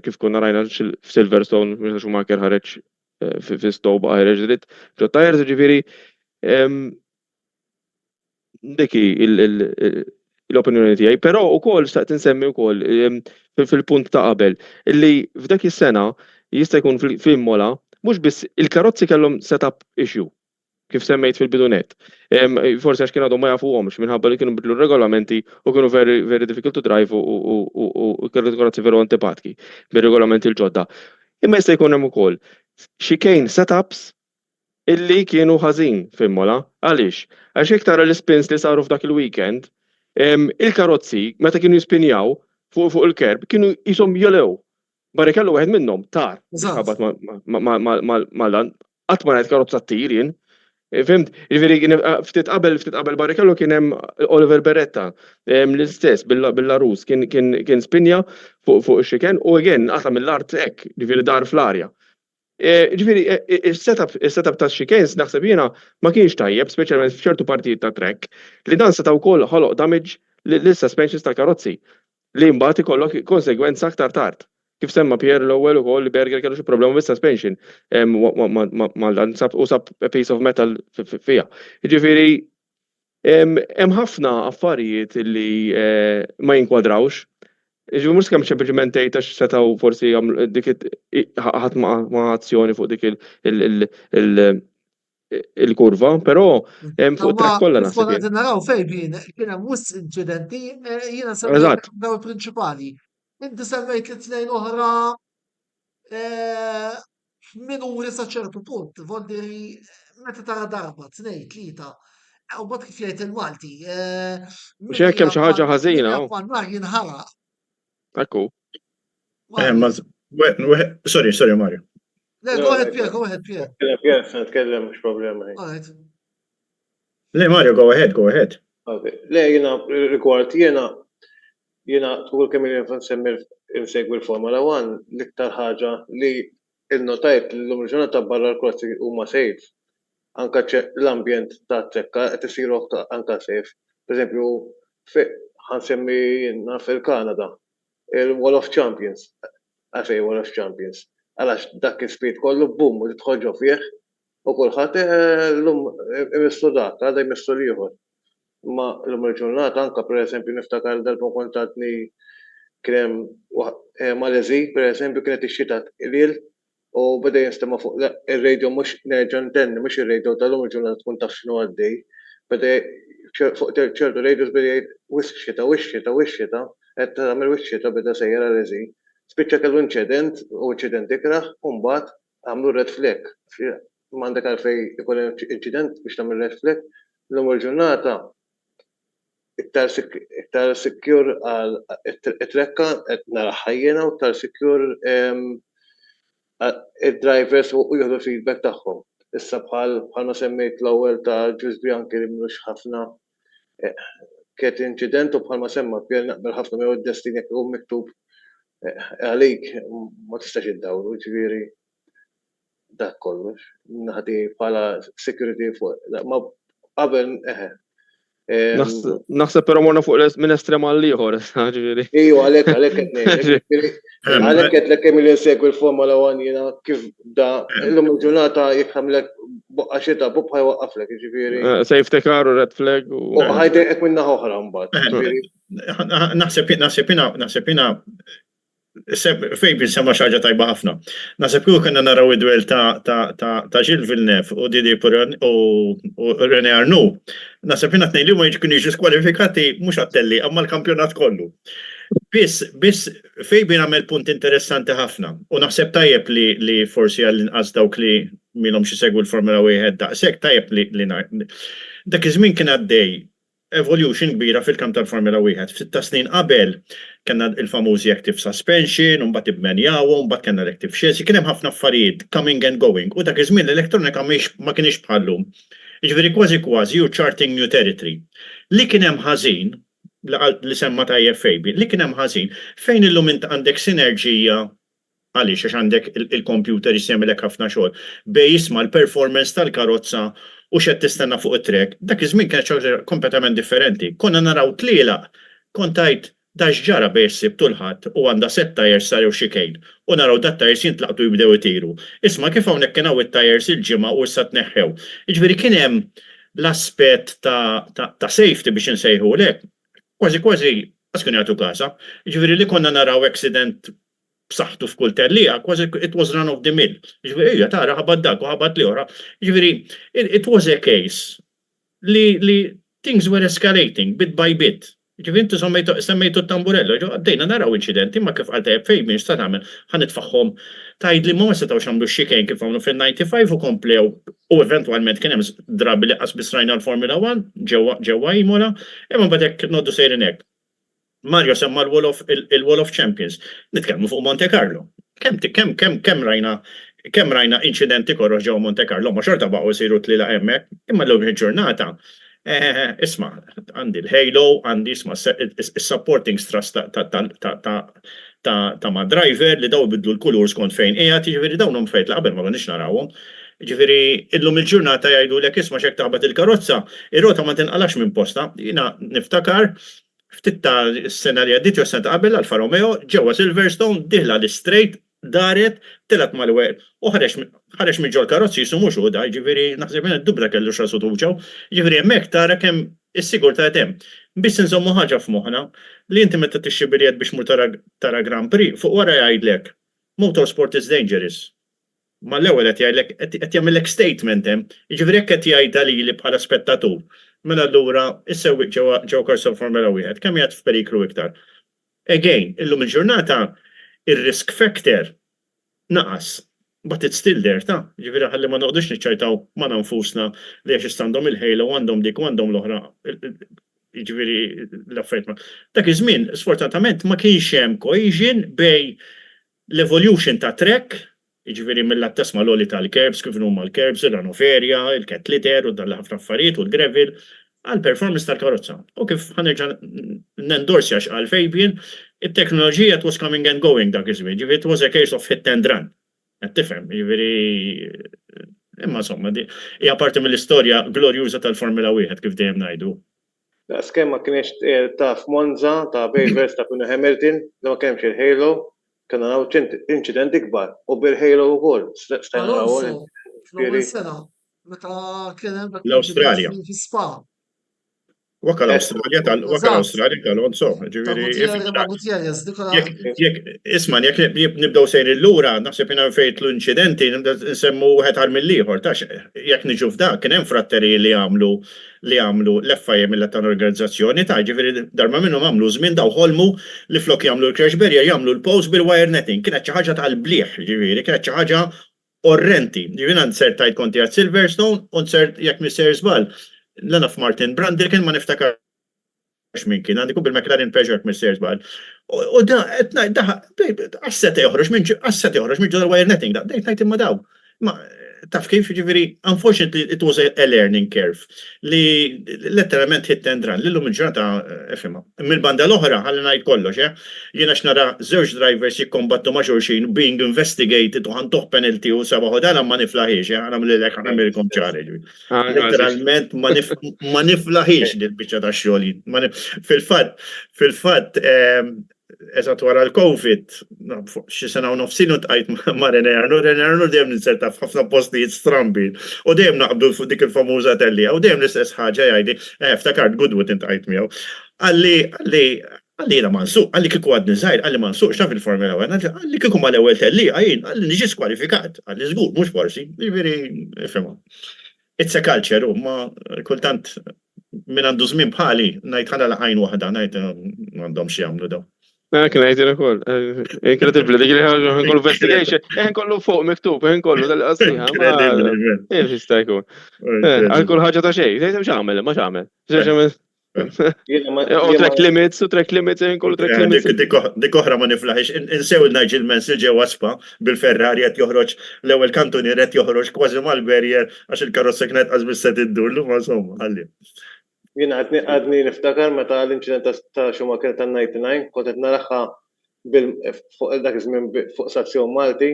kif konna rajna f'Silverstone meta Schumacher ħareġ fi Stowe ħareġ dritt ġo tires, ġifieri dik l-opinjoni tiegħi, però wkoll xtaqt insemmi wkoll fil-punt ta' qabel illi f'dak is-sena jista' jkun fl-Imola mhux biss il-karozzi kellhom setup issue kif semmejt fil-bidunet. Forsi għax kien għadhom ma jafuhomx minħabba li kienu bidlu regolamenti u kienu very difficult to drive u kienu karozzi veru antipatki bir-regolamenti l-ġodda. Imma jista' jkun hemm ukoll chicane setups illi kienu ħażin f'Imola. Għaliex? Għax jekk tara l-spins li saru f'dak il-weekend, il-karozzi meta kienu jispinjaw fuq il-kerb kienu jisom jolew. Barrikello wieħed minnhom tar. Ħabat mal-dan qatt ma ngħid karozza ttir jien. Fimt, ftit qabel Barrichello kien hemm Oliver Beretta, l-istess bil-Larus kien spinja fuq ix-xiken u again qata mill-art hekk, ġifieri dar fl-arja. Ġifieri is-setup tax-xikens naħseb jiena ma kienx tajjeb, speċjalment f'ċertu partijiet ta' track, li dan seta' wkoll ħoloq damage lis-suspensions tal-karozzi li mbagħad ikollok konsegwenza aktar tard. Kif semma Pierre l-ewwel ukoll li Berger kellu xi problema bis-suspension mal-dan u sab a piece of metal fiha. Jiġifieri hemm ħafna affarijiet li ma jinkwadrawx. Jiġifieri mhux kemm sempliċement tgħid għax setgħu forsi dik ħadd ma' azzjoni fuq dik il-kurva, però fuq it-track kollha naħseb. Qed naraw fejn kien hemm mus inċidenti jiena semmejt daw il-prinċipali. Inti semmejt li tnejn oħra minuri sa ċertu punt, voldiri meta tara darba, tnejn, tlieta, u bad kif jgħid il-Malti. Mhux hekk hemm xi ħaġa ħażina. Nar jinħaraq. Ekku. Sorry, Mario. Le, go ahead, Pierre. Pierre, se nitkellem mhux problema. Le, Mario, go ahead. Okay. Le, rigward jiena tkun kemm insegwi l-Formula 1 l-iktar ħaġa li innotajt l-lum il-ġurnata barra l-krozzi huma safe. Anka l-ambjent ta' trekka qed isiru anka safe. Pereżempju, ħansemmi jiena fil-Kanada, il-Wall of Champions. Għafej Wall of Champions. Għalax dak il-speed kollu bum u titħoġġu fih u kulħadd l-lum imissu dak, għadha jmissu l-ieħor. Ma l-lum il-ġurnata anka pereżempju niftakar dal-punt kontatni kien Malezi, pereżempju kienet ix-xita qliel u beda jinstema' fuq ir-radio mhux nerġa' ntenni mhux ir-radio tal-lum il-ġurnata tkun taf x'inhu għaddej. Beda fuq ċertu radios beda jgħid wix-xita, qed tagħmel wix-xita beda sejjer Malezi. Spiċċa kellu inċident ikraħ u mbagħad għamlu red flag. M'għandek għalfejn ikun inċident biex tagħmel red flag. L-lum il-ġurnata iktar secure għal it-trekka qed nara ħajjena u iktar secure id-drivers u jieħdu feedback tagħhom. Issa bħalma semmejt l-ewwel ta' Jules Bianchi li mhux ħafna kien inċident u bħalma semma Pierre naqbel ħafna miegħu d-destin jekk ikun miktub għalik ma tistax iddawru, ġifieri dak kollox. Naħdi bħala security fuq. Ma qabel Naħseb però morna fuq minn estrem għal ieħor, ġifieri. Ejju għalhekk qed ngħid. Għalhekk qed lek kemm insegwi l-Formula 1 jiena kif da llum il-ġurnata jekk ħamlek boqqa xita bubħa jwaqqaflek, ġifieri. Safety car u red flag u. Ħajdek hekk minn naħa oħra mbagħad. Naħseb jiena fejn binsema xaġa tajba ħafna. Naħseb kieku kena naraw id-duell ta' Gilles Villeneuve u Didier Pironi u René Arnoux. Naħseb jiena tnejn li ma kienu jiġu skwalifikati mhux għat-telli imma l-kampjonat kollu. Biss fejn għamel punt interessanti ħafna u naħseb tajjeb li forsi għall-inqas dawk li milhom xi segwu l-Formula 1 daqshekk tajjeb li dak iż-żmien kien għaddej evolution kbira fil-kamp tal-Formula 1. F'sitta snin qabel kellna il-famużi active suspension, u mbagħad ibmenjaw, u mbagħad kellna l-active chassis, kien hemm ħafna affarijiet coming and going. U dak iż-żmien l-elettronika ma kienx bħallum. Jiġifieri kważi you charting new territory. Li kien hemm ħażin li semma tajjeb fejbi, li kien hemm ħażin fejn illum int għandek sinerġija għaliex għax għandek il-computer jissemilek ħafna xogħol bej jisma' l-performance tal-karozza u xed tistenna fuq it-trek, dak iż-żmien kienet ċaġa kompletament differenti. Konna naraw tliela, kontajt dax ġara bejn ssib tulħadd u għandha 7 tajers sarew xikejn u naraw dat tajers jintlaqtu jibdew itiru. Isma' kif hawnhekk kien hawn it-tajers il-ġimgħa u issa tneħħew. Jiġifieri kien hemm l-aspett ta' safety biex insejħu lek, kważi kien jagħtu każa. Jiġifieri li konna naraw accident b'saħħtu f'kull terliqa, kważi it was run of the mill. Jiġifieri hija tara ħabad dak u ħabad li oħra. Jiġifieri it was a case li things were escalating bit by bit. Ġifieri intu semmejtu t-tamburello, għaddejna naraw inċidenti ma kif għalta fej minn sta nagħmel ħanitfaħħom tgħidli ma setgħux nagħmlu xikejn kif għamlu fil-95 u komplew u eventwalment kien hemm drabi li qas bisrajna l-Formula 1 ġewwa Imola, imma mbagħad hekk noddu sejrin hekk. Mario semma il-Wall of Champions. Nitkellmu fuq Monte Carlo. Kemm rajna inċidenti korroħ ġew Monte Carlo, ma xorta baqgħu jsiru tliela hemmhekk, imma l-ewwel ġurnata. Isma, għandi l-Halo, għandi il-supporting thrust ta' ma' driver li daw bidlu l-kulur skont fejn qiegħed, jiġifieri dawn fejt la qabel ma konniex narawhom. Jiġifieri illum il-ġurnata jgħidulek isma' x'hekk taħbad il-karozza, ir-rota ma tinqalax minn posta. Jiena niftakar ftit ta' s-sena li għaddit jew sena qabel Alfa Romeo ġewwa Silverstone diħla l-straight daret tilat mal-wer u ħarex minn ġol karozzi jisu mhux u da, jiġifieri naħseb jien id-dubra kellu x'rasu tuġaw, jiġifieri hemmhekk tara kemm is-sigurtà qed hemm. Biss insommu ħaġa f'moħħna li inti meta tixxi biljett biex mur tara Grand Prix fuq wara jgħidlek motorsport is dangerous. Ma l-ewwel qed jgħidlek qed jagħmellek statement hemm, jiġifieri hekk qed jgħidha lili bħala spettatur. Mela allura issewwiq ġew korsa Formula 1 kemm jgħid f'periklu iktar. Again, illum il-ġurnata ir-risk factor naqas, but it's still there, ta' ġifieri ħalli ma noqgħodux niċċajtaw ma' nfusna li għax istandhom il-ħejla u għandhom dik u għandhom l-oħra. Jiġifieri l-affarijiet ma. Dak iż-żmien sfortunatament ma kienx hemm cohesion bej l-evolution ta' trek, jiġifieri mill-att tasma' l-oli tal-kerbs kif huma l-kerbs, il-ranoferja, il-cat litter u dan ħafna affarijiet u l-gravel għal-performance tal-karozza. U kif ħanerġa' nendorsja x'qal Fabian, it-teknoloġija was coming and going dak iż-żmien, ġifieri it was a case of hit and run. Qed tifhem, jiġifieri imma insomma hija parti mill-istorja glorjuża tal-Formula 1 kif dejjem ngħidu. Skemm ma kienx taf Monza, ta' Verstappen u Hamilton, li ma kemmx il-Halo, kien naraw inċidenti kbar u bil-Halo wkoll. Stajna naraw. Fl-ewwel sena meta kien hemm L-Awstralja. fi Spa. Waka l-Awstralja tal-Alonso, isma' jekk nibdew sejn il-lura, naħseb jiena fejt l-inċidenti nsemmu wieħed ħar mill-ieħor, tax jekk niġu f'dak kien hemm fratteri li għamlu l-FIA mill-organizzazzjoni ta' ġifieri darba minnhom għamlu żmien daw ħolmu li flok jagħmlu l-crash barrier jagħmlu l-post bil-wire netting, kienet xi ħaġa tal-bliħ, ġifieri kienet xi ħaġa orrenti. Ġifieri nsert tajt konti għad Silverstone u nsert jekk misser żball. L-għana f'Martin Brundle kien ma niftakarx minn kien, għandiku bil-McLaren Peugeot Mercedes bħal. U da, għasset joħroġ minn ġodar wire netting, da, dejt imma daw. Ma taf kif ġifieri, unfortunately it was a learning curve li letteralment hit and run, l-lum il-ġurnata efema. Mill-banda l-oħra, ħalli ngħid kollox, jiena x'nara żewġ drivers jikkombattu ma' xulxin being investigated u ħantuħ penalty u sabaħu dan ma niflaħiex, għamlilek għamilkom ċari. Letteralment ma niflaħiex dil-biċċa ta' xogħol. Fil-fatt, eżatt wara l-Covid, xi sena u nofsin u tqajt ma' René Arnoux dejjem ninserta f'ħafna postijiet strambi. U dejjem naqbdu fuq dik il-famuża tellija u dejjem l-istess ħaġa jgħidi, ftakart Goodwood intqajt miegħu. Għalli ma nsuq, għalli kieku għadni żgħir, għalli ma nsuqx taf il-Formula 1, għalli kieku ma l-ewwel tellija jien, għalli niġi skwalifikat, għalli żgur mhux forsi, jiġifieri ifhimha. It's a culture, u ma kultant minn għandu żmien bħali ngħid ħala laqajn waħda ngħid m'għandhomx jagħmlu daw. Kien għajtina kol. Incredibli, dik li kollu investigation, kollu fuq miktub, kollu dal-qasliħa. Jista jkun. Għal-kull ħagġa ta' xej, dejjem xamel, ma xamel. U track limits, kollu track limits. Dik oħra ma niflaħix, insew il-Nigel Mansell ġewwa Spa bil-Ferrari qed joħroġ l-ewwel kantonier qed joħroġ kważi mal-barrier għax il-karozza kienet qas biss se tiddur, ma insomma, ħalli. Jiena għadni niftakar meta l-inċident ta' Schumacher tan-99 kont qed naraħħa fuq dak iż-żmien fuq stazzjon Malti,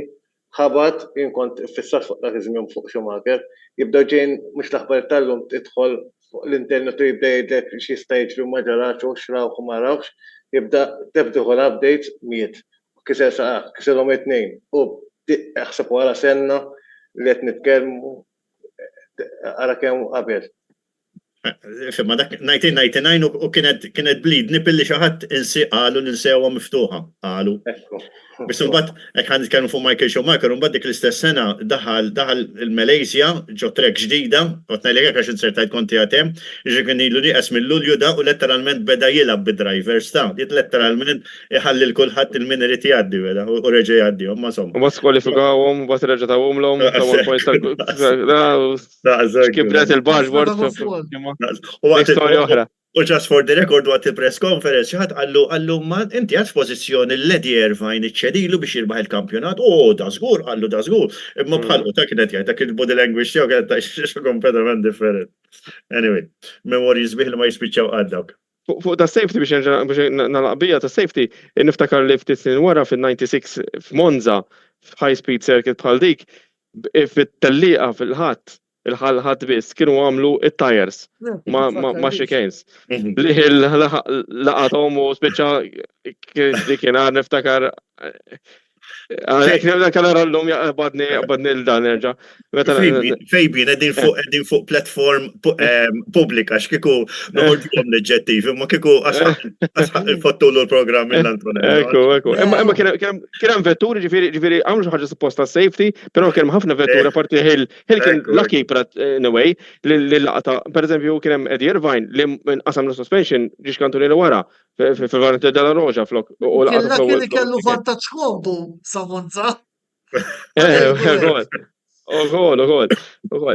ħabat inkont fissat fuq dak iż-żmien fuq Schumacher, jibda ġejn mhux l-aħbar tal-lum tidħol fuq l-internet u jibda jgħidlek x'jista' jiġri ma ġarax u x'rawh u ma rawx, jibda tibduħu l-updates miet. Kiser kiserhom it-tnejn. U eħseb wara senna li qed nitkellmu ara kemm qabel. Ma dak 1999 u kienet bleed nipil li xi ħadd qalu ninsewha miftuħa qalu. Biex imbagħad hekk ħan nitkellmu fuq Michael Schumacher u mbagħad dik l-istess sena daħal il-Malaysia ġo trek ġdida, qed ngħidlek hekk għax insertajt konti hemm, jiġri ilu nieqes mill-Lulju da u letteralment beda jilgħab bid-drivers ta' dit letteralment iħalli l kulħadd il-min irid jgħaddi weda u reġa' jgħaddihom ma somma. U ma skwalifikawhom, u reġa' tawhomlhom, kibret il-barġbord. Storja oħra. U just for the record waqt il-press conference xi ħadd qallu ma inti għad f'pożizzjoni l-Ledi Irvine iċċedilu biex jirbaħ il-kampjonat. Da żgur, qallu da żgur. Imma bħal ta' kienet jgħid dak il-body language tiegħu kienet ta' kompletament different. Anyway, memories bih li ma jispiċċaw għaddawk. Fuq ta' safety biex nalaqbija ta' safety, niftakar li ftit snin wara fin-96 f'Monza f'high speed circuit bħal dik fit-tellieqa fil-ħadd il-ħalħat biss kienu għamlu it-tires ma chicanes. Li laqatom u speċa dikina niftakar Kan rallum badni l-dan erġa. Fejbin, għedin fuq platform publika, xkiku noħorġu l-ġettivi, ma kiku fottu l-program mill-Antonet. Ekku. Imma kienem vetturi ġifiri għamlu xaħġa supposta safety, pero kienem ħafna vetturi, parti Hill kien lucky prat in a way, li laqta, per eżempju, kienem Eddie Irvine, li minn qasam l-suspension, ġiġ kantu li l-wara, fil-Valente della Roġa, flok. Kien kellu vantaġġ komdu sa Monza. Għol.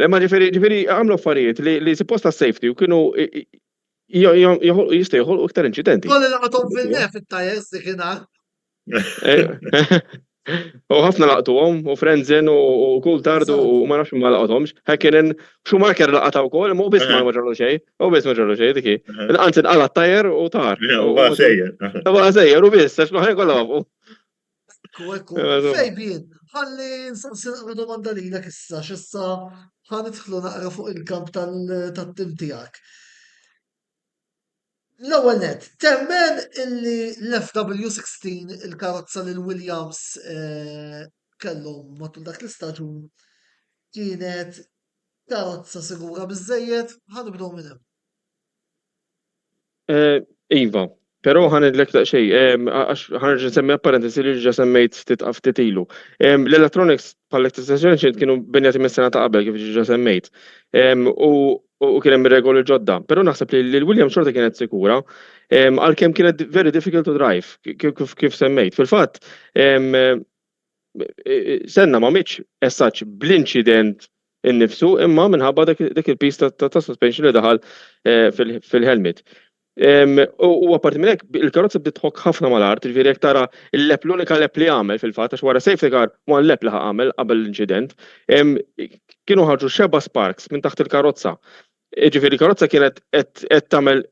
Imma ġifiri għamlu affarijiet li supposta safety u kienu jistaj jħolqu iktar incidenti. Kolli laqatom fil-nef it-tajers dikinar. U ħafna laqtuhom, u Frenzen, u Coulthard, u ma nafx ma laqtuhomx. Ħekkinen Schumacher laqta wkoll, imma u biss ma ġarru xejn, diki. Anzi nqala t-tajer u tar. Sejjer, u biss, għax maħna kollha wafu. Fejbin, ħalli nsansin għu domanda li l issa, xissa ħanitħlu naqra fuq il-kamp tal-tim tijak. L-ewwel net, temmen illi l-FW16 il-karozza li l-Williams kellhom matul dak l-istaġun kienet karozza sigura biżejjed, ħanibdew minn hemm. Iva. Pero ħanidlek ta' xej, ħanġa semmi apparentesi li ġa semmejt ftit ilu. L-electronics pal-electrification kienu benjati mis-sena ta' qabel kif ġa semmejt. U kien hemm regoli ġodda. Però naħseb li l-Williams xorta kienet sikura, għalkemm kienet very difficult to drive, kif semmejt. Fil-fatt, senna ma mitx essaċ bl-incident innifsu, imma minħabba dak il-pis ta' suspension li daħal fil-helmet. U apparti minn hekk il-karozza bdiet tħokk ħafna mal-art, ġifieri jekk tara l-unika lep li għamel fil-fatt għax wara safety car one lep li għamel qabel l-inċident, kienu ħarġu xeba sparks minn taħt il-karozza. Ġifieri il-karozza kienet qed tagħmel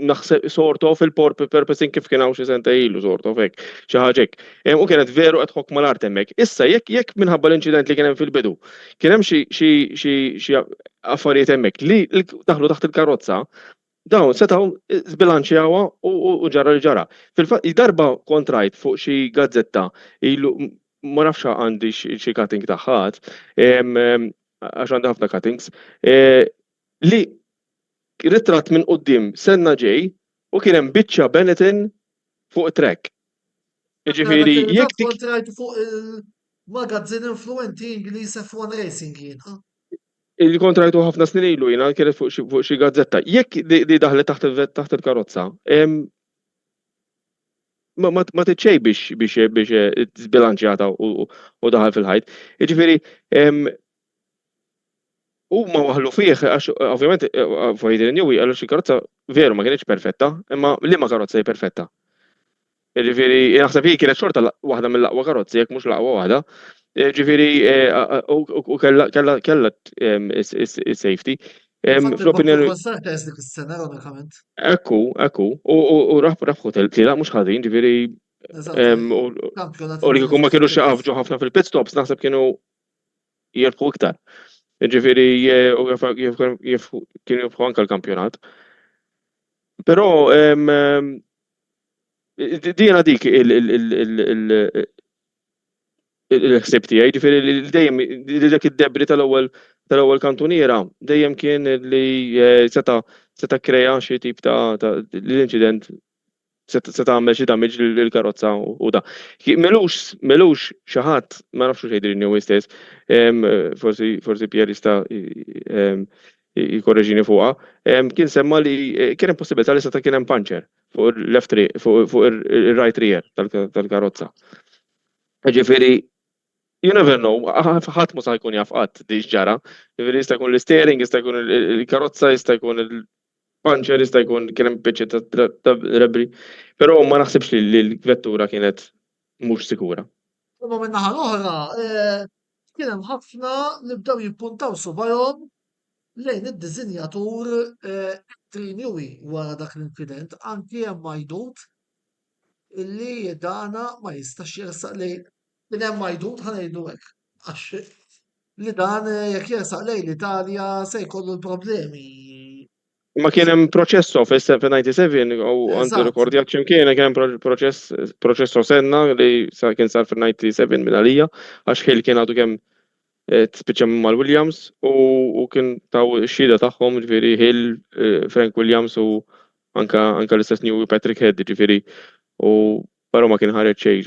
naħseb sort of il-purposing kif kien hawn xi senta ilu sort of hekk xi ħaġa hekk. U kienet veru qed tħokk mal-art hemmhekk. Issa jekk minħabba l-inċident li kien hemm fil-bidu, kien hemm xi affarijiet hemmhekk li daħlu taħt il-karozza. Dawn setaw zbilanċjawha u ġara li ġara. Fil-fatt darba kontrajt fuq xi gazzetta ilu ma nafx għandi xi cutting taħħat, għax għandi ħafna cuttings, li ritratt minn qudiem senna ġej u kien hemm biċċa Benetton fuq track. Jiġifieri jekk kontrajt fuq il-magazzin influenti Ingliż F1 Racing jien. Il-kontrajtu ħafna snin ilu jiena kienet fuq xi gazzetta. Jekk di daħlet taħt il-karozza, ma tiċċej biex zbilanċjata u daħal fil-ħajt. Jiġifieri huma waħlu fih għax ovvjament f'Hidden Newey għallu xi karozza veru ma kienx perfetta, imma liema karozza hi perfetta. Jiġifieri naħseb hi kienet xorta waħda mill-aqwa karozzi jekk mhux l-aqwa waħda. Ġifieri u kellha safety. Fl-opinjoni. Ekku. U rabħu tliela mhux ħażin, ġifieri Kampjonat. U li kieku ma kienux jaqafġu ħafna fil-pit stops, naħseb kienu jirbħu iktar. Ġifieri kienu jirbħu anke l-kampjonat. Però dina dik il-ħsieb tiegħi, ġifieri dejjem dak id-debri tal-ewwel kantuniera dejjem kien li seta' kreja xi tip ta' l-inċident se tagħmel xi damage lill-karozza u da. Melux xi ħadd ma nafx jgħidilni hu stess, forsi Pierre jista' jkorreġini fuqha, kien semma li kien hemm possibilità li seta' kien hemm puncture fuq il-left fuq ir-right rear tal-karozza. Ġifieri you never know, ħadd ma sa jkun jaf qatt dik ġara, ġifieri jista' jkun l-steering, jista' jkun il-karozza, jista' jkun il-puncture, jista' jkun kien hemm biċċa ta' rebri, però ma naħsibx li l-vettura kienet mhux sikura. Imma min-naħa l-oħra kien hemm ħafna li bdew jippuntaw subajhom lejn id-diżinjatur Trinjui wara dak l-inċident, anki hemm majdut illi dana ma jistax jersaq lejn kien hemm majdut ħanejdu hekk għax li dan jekk jersaq lejn l-Italja se jkollu l-problemi. Ma kien hemm proċesso fis-97 u għandu rekordjak x'imkien kien hemm proċesso senna li kien sar fil-97 minn għalija għax Hill kien għadu kemm tispiċċa mal-Williams u kien taw ix-xhieda tagħhom ġifieri Hill, Frank Williams u anke l-istess Newey Patrick Head ġifieri u però ma kien ħareġ xejn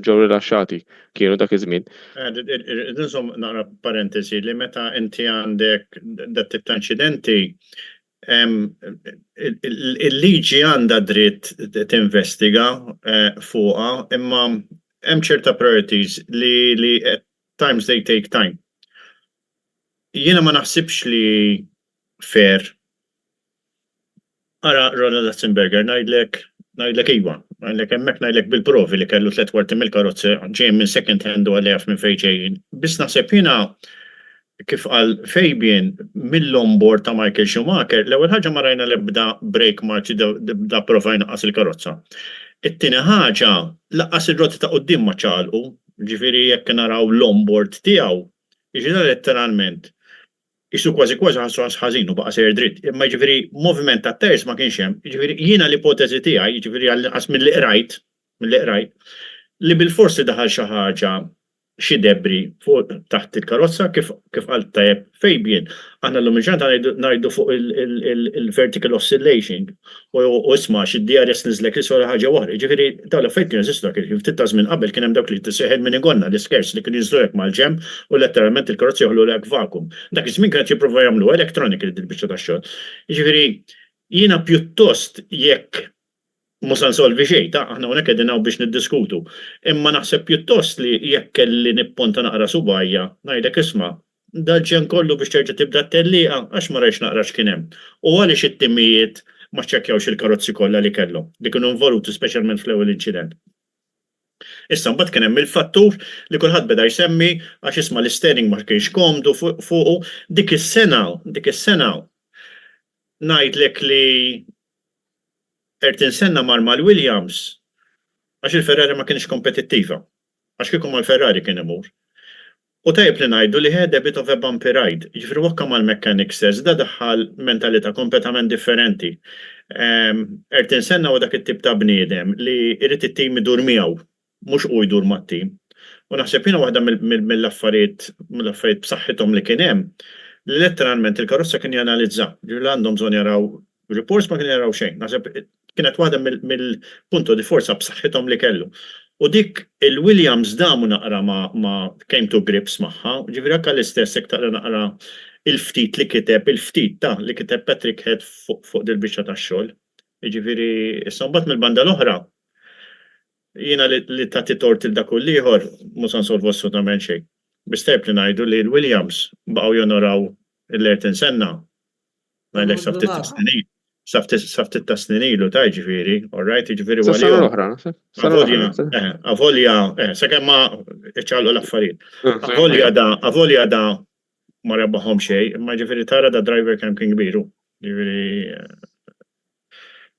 ġew rilaxxati kienu dak iż-żmien. Insomma naqra parentesi li meta inti għandek dat tip ta' inċidenti il-liġi għandha dritt tinvestiga fuqha imma hemm ċerta priorities li at times they take time. Jiena ma naħsibx li fair. Ara Ronald Ratzenberger ngħidlek iva, ngħidlek hemmhekk ngħidlek bil-provi li kellu 3 kwarti mill-karozza ġej minn second hand u għalih minn fejn ġejjin. Biss naħseb jiena kif qal Fabian mill-onboard ta' Michael Schumacher, l-ewwel ħaġa ma rajna l-ebda brake mark da prova jnaqqas il-karozza. It-tieni ħaġa laqqas ir-roti ta' quddiem ma ċalqu, ġifieri jekk naraw l-onboard tiegħu, jiġifieri letteralment isu kważi ħażin u baqa' sejjer dritt. Imma jiġifieri moviment ta' ters ma kienx hemm. Jiġifieri jiena l-ipotezi tiegħi, jiġifieri għal mill-li qrajt li bil-forsi daħal xi ħaġa xi debri fuq taħt il-karozza kif qal tajjeb Fabian. Aħna llum il-ġurnata ngħidu fuq il-vertical oscillation u isma' x'id-DRS niżlek iswa ħaġa oħra. Jiġifieri dawn l-affarijiet kienu jeżistu kif tittas minn qabel kien hemm dawk li tisseħel minn igonna l-iskers li kienu jiżlu hekk mal-ġemm u letteralment il-karozza joħlu lek vacuum. Dak iż-żmien kienet jippruvaw jagħmlu electronic li dil-biċċa tax-xogħol. Jiġifieri jiena pjuttost jekk mhux nsolvi xejn ta' aħna hawnhekk qegħdin hawn biex niddiskutu. Imma naħseb pjuttost li jekk kelli nipponta naqra subajja ngħidlek isma' dal-ġen kollu biex terġa' tibda t-tellieqa għax ma rajx naqra x'kien hemm. U għaliex it-timmijiet ma ċċekkjawx il-karozzi kollha li kellhom li kienu involuti speċjalment fl-ewwel inċident. Issa mbagħad kien hemm il-fattur li kulħadd beda jsemmi għax isma' l-steering ma kienx komdu fuqu dik is-sena ngħidlek li Senna mar mal-Williams għax il-Ferrari ma kienx kompetittiva. Għax kieku mal-Ferrari kien imur. U tajb li ngħidu li had a bit of a bumpy ride. Ġifri wokka mal-mechanics stess da daħħal mentalità kompletament differenti. Senna u dak it-tip ta' bniedem li jrid it-tim idur miegħu, mhux hu jdur mat-tim. U naħseb jiena waħda mill-affarijiet b'saħħithom li kien hemm li letteralment il-karozza kien janalizza. Ġifri għandhom bżonn jaraw reports ma kien jaraw xejn. Naħseb kienet waħda mill-punto di forza b'saħħithom li kellu. U dik il-Williams damu naqra ma came to grips magħha, ġifieri anke l-istess hekk taqra naqra il-ftit li kiteb Patrick Head fuq dil-biċċa tax-xogħol. Jiġifieri issa mbagħad mill-banda l-oħra jiena li tagħti tort il dak u ieħor mhux nsolvu assolutament xejn. Bistejb li ngħidu li l-Williams baqgħu jonoraw il-Ayrton Senna. Ngħidlek saftit ta' snin ilu ta' ġifieri, all right, ġifieri avolja, sakemm ma ċċalqu l-affarijiet. Avolja da ma rebbaħhom xejn, imma ġifieri tara da driver kemm kien kbiru. Ġifieri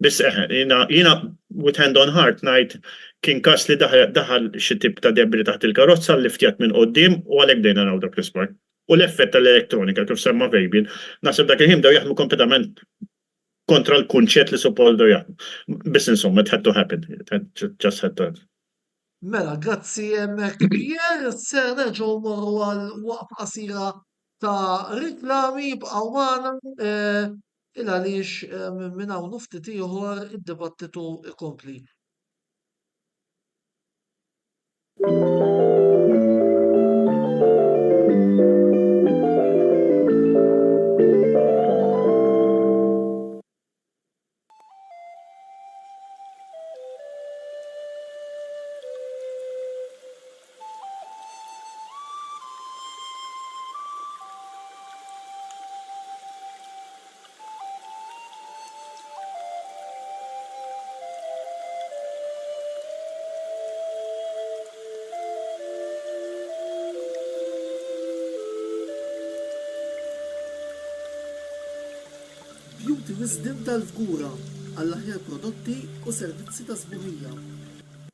Biss jiena with hand on heart ngħid kien każ li daħal xi tip ta' debri taħt il-karozza li ftjat minn quddiem u għalhekk bdejna naraw dak l-isport. U l-effett tal-elettronika kif semma Fabian, naħseb dak il-ħin dew jaħdmu kompletament kontra l-kunċett li suppost dew jaħdmu. Biss insomma, it had to happen. It had just had to happen. Mela, grazzi emmek Pier, ser nerġgħu morru għal waqfa qasira ta' riklami bqgħu magħna il għaliex minn hawn ftit ieħor id-dibattitu ikompli. Beauty Wisdom tal-Fgura għall-aħjar prodotti u servizzi ta' sbuħija.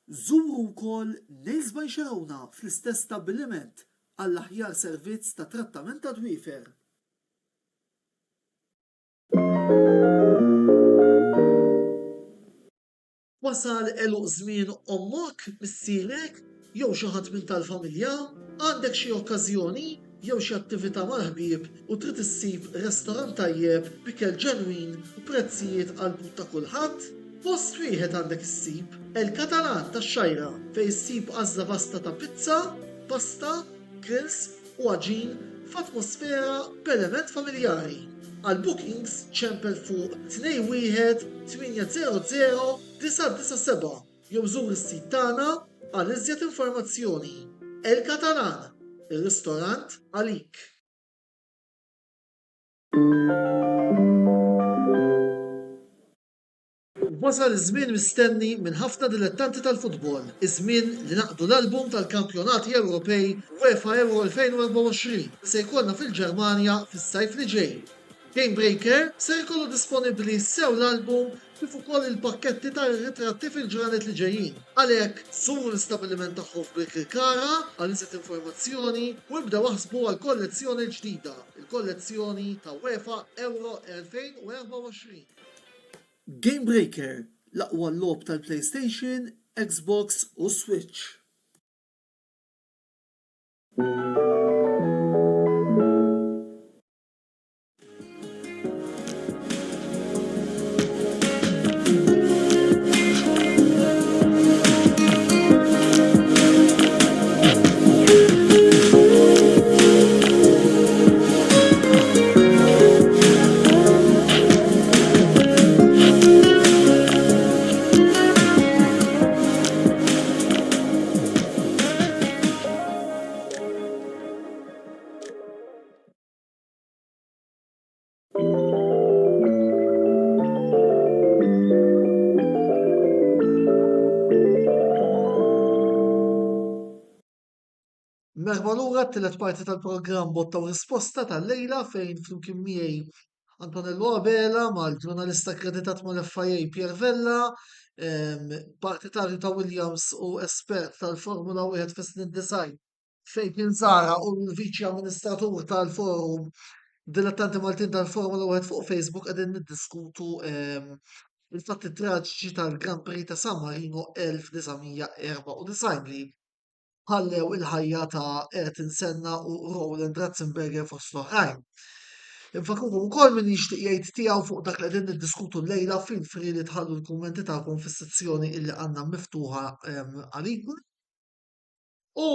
Żuru wkoll Nails by Xarawna fl-istess stabbiliment għall-aħjar servizz ta' trattament ta' dwiefer. Wasal eluq żmien ommok, missierek, jew xi ħadd minn tal-familja, għandek xi okkażjoni jew xi attività mal-ħbieb u trid issib restorant tajjeb bikel ġenwin u prezzijiet qalbut ta' kulħadd, post wieħed għandek issib El-Katalan tax-Xajra fejn issib għażla vasta ta' pizza, pasta, grills u għaġin f'atmosfera b'element familjari. Għal bookings ċempel fuq 21 800 997 jew żur is-sit tagħna għal iżjed informazzjoni. El-Katalan, ir-ristorant għalik. Wasal iż-żmien mistenni minn ħafna dilettanti tal-futbol, iż-żmien li naqdu l-album tal-Kampjonati Ewropej UEFA Euro 2024 se jkollna fil-Ġermanja fis-sajf li ġej. Game Breaker se jkollu disponibbli sew l-album kif ukoll il-pakketti tar-ritratti fil-ġranet li ġejjin. Għalhekk żuru l-istabbiliment tagħhom f'Birkirkara għal iżjed informazzjoni u ibdew waħsbu għal kollezzjoni ġdida, il-kollezzjoni ta' UEFA Euro 2024. Game Breaker, l-aqwa logħob tal-PlayStation, Xbox u Switch. Merħba lura t-tielet parti tal-programm Botta u Risposta tal-lejla fejn flimkien miegħi Antonello Abela mal-ġurnalista akkreditat mal-FIA Pier Vella, partitarju ta' Williams u espert tal-Formula 1 Festnin Design fejn Zara u l-Viċi Amministratur tal-Forum Dilettanti Maltin tal-Formula 1 fuq Facebook qegħdin niddiskutu il-fatti traġiċi tal-Grand Prix ta' San Marino 1994 li ħallew il-ħajja ta' Ayrton Senna u Roland Ratzenberger fost l-oħrajn. Infakrunkom ukoll min jixtieq jgħid tiegħu fuq dak li qegħdin niddiskutu llejla fil-free li tħallu l-kummenti tagħkom fis-sezzjoni illi għandna miftuħa għalikum. U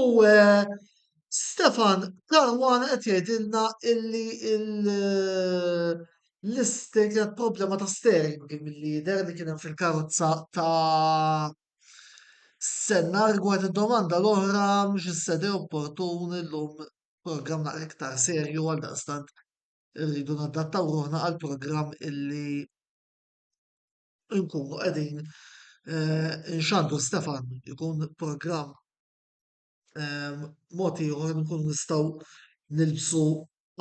Stefan Karwan qed jgħidilna illi l-isti kienet problema ta' steering mill-lider li kien hemm fil-karozza ta' Senna rigward id-domanda l-oħra mhux is-sede opportun illum programm naqra iktar serju għal daqstant irridu nadattaw ruħna għal programm illi nkunu qegħdin inxandu Stefan ikun programm mod ieħor nkunu nistgħu nilbsu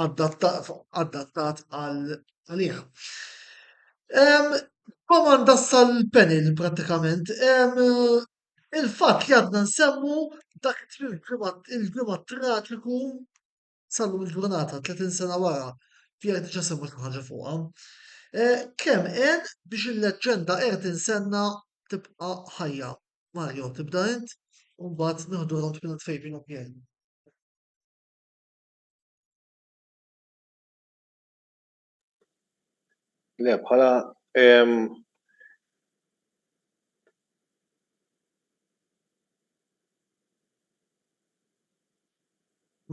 adattat għalih. Komanda sal-panel prattikament. Il-fatt li għadna nsemmu dak il-ġimgħa traġiku sal-lum il-ġurnata 30 sena wara Pierre diġà semmu ħaġa fuqha. Kemm għen biex il-leġġenda Ayrton Senna tibqa' ħajja. Mario, tibda int? U mbagħad nieħdu round minut fejn u Pierre. Le, bħala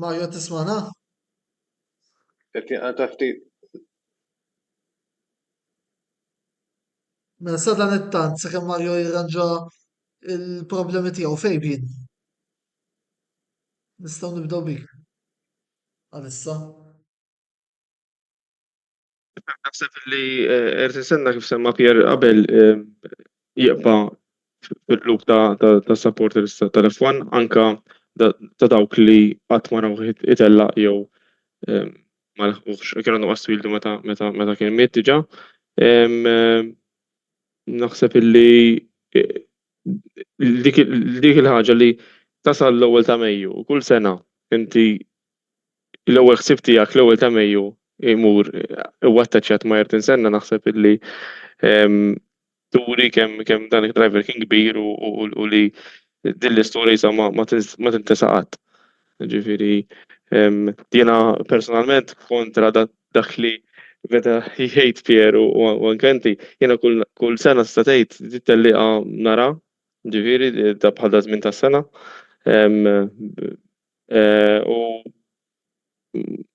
Mario tismana? tafti Mela sa dan it-tant sakemm Mario jirranġa il-problemi tiegħu fejn. Nistgħu nibdew bik. Għalissa. Naħseb li Ayrton Senna kif semma Pierre qabel jibqa' fil-qlub ta' supporters tal-F1 anka ta' dawk li qatt ma raw itellaq jew ma laħqux kienu nuqqas twildu meta kien miet diġà. Naħseb illi dik il-ħaġa li tasal l-ewwel ta' Mejju u kull sena inti l-ewwel ħsieb tiegħek l-ewwel ta' Mejju imur huwa attaċċjat ma' Ayrton Senna naħseb illi turi kemm dan id-driver kien kbir u li din l-istorja sa ma tintesa' qatt. Ġifieri jiena personalment kontra dak li meta jgħid Pierre u anke inti jiena kull sena tista' tgħid tittelliqa nara ġifieri ta' bħal żmien tas-sena u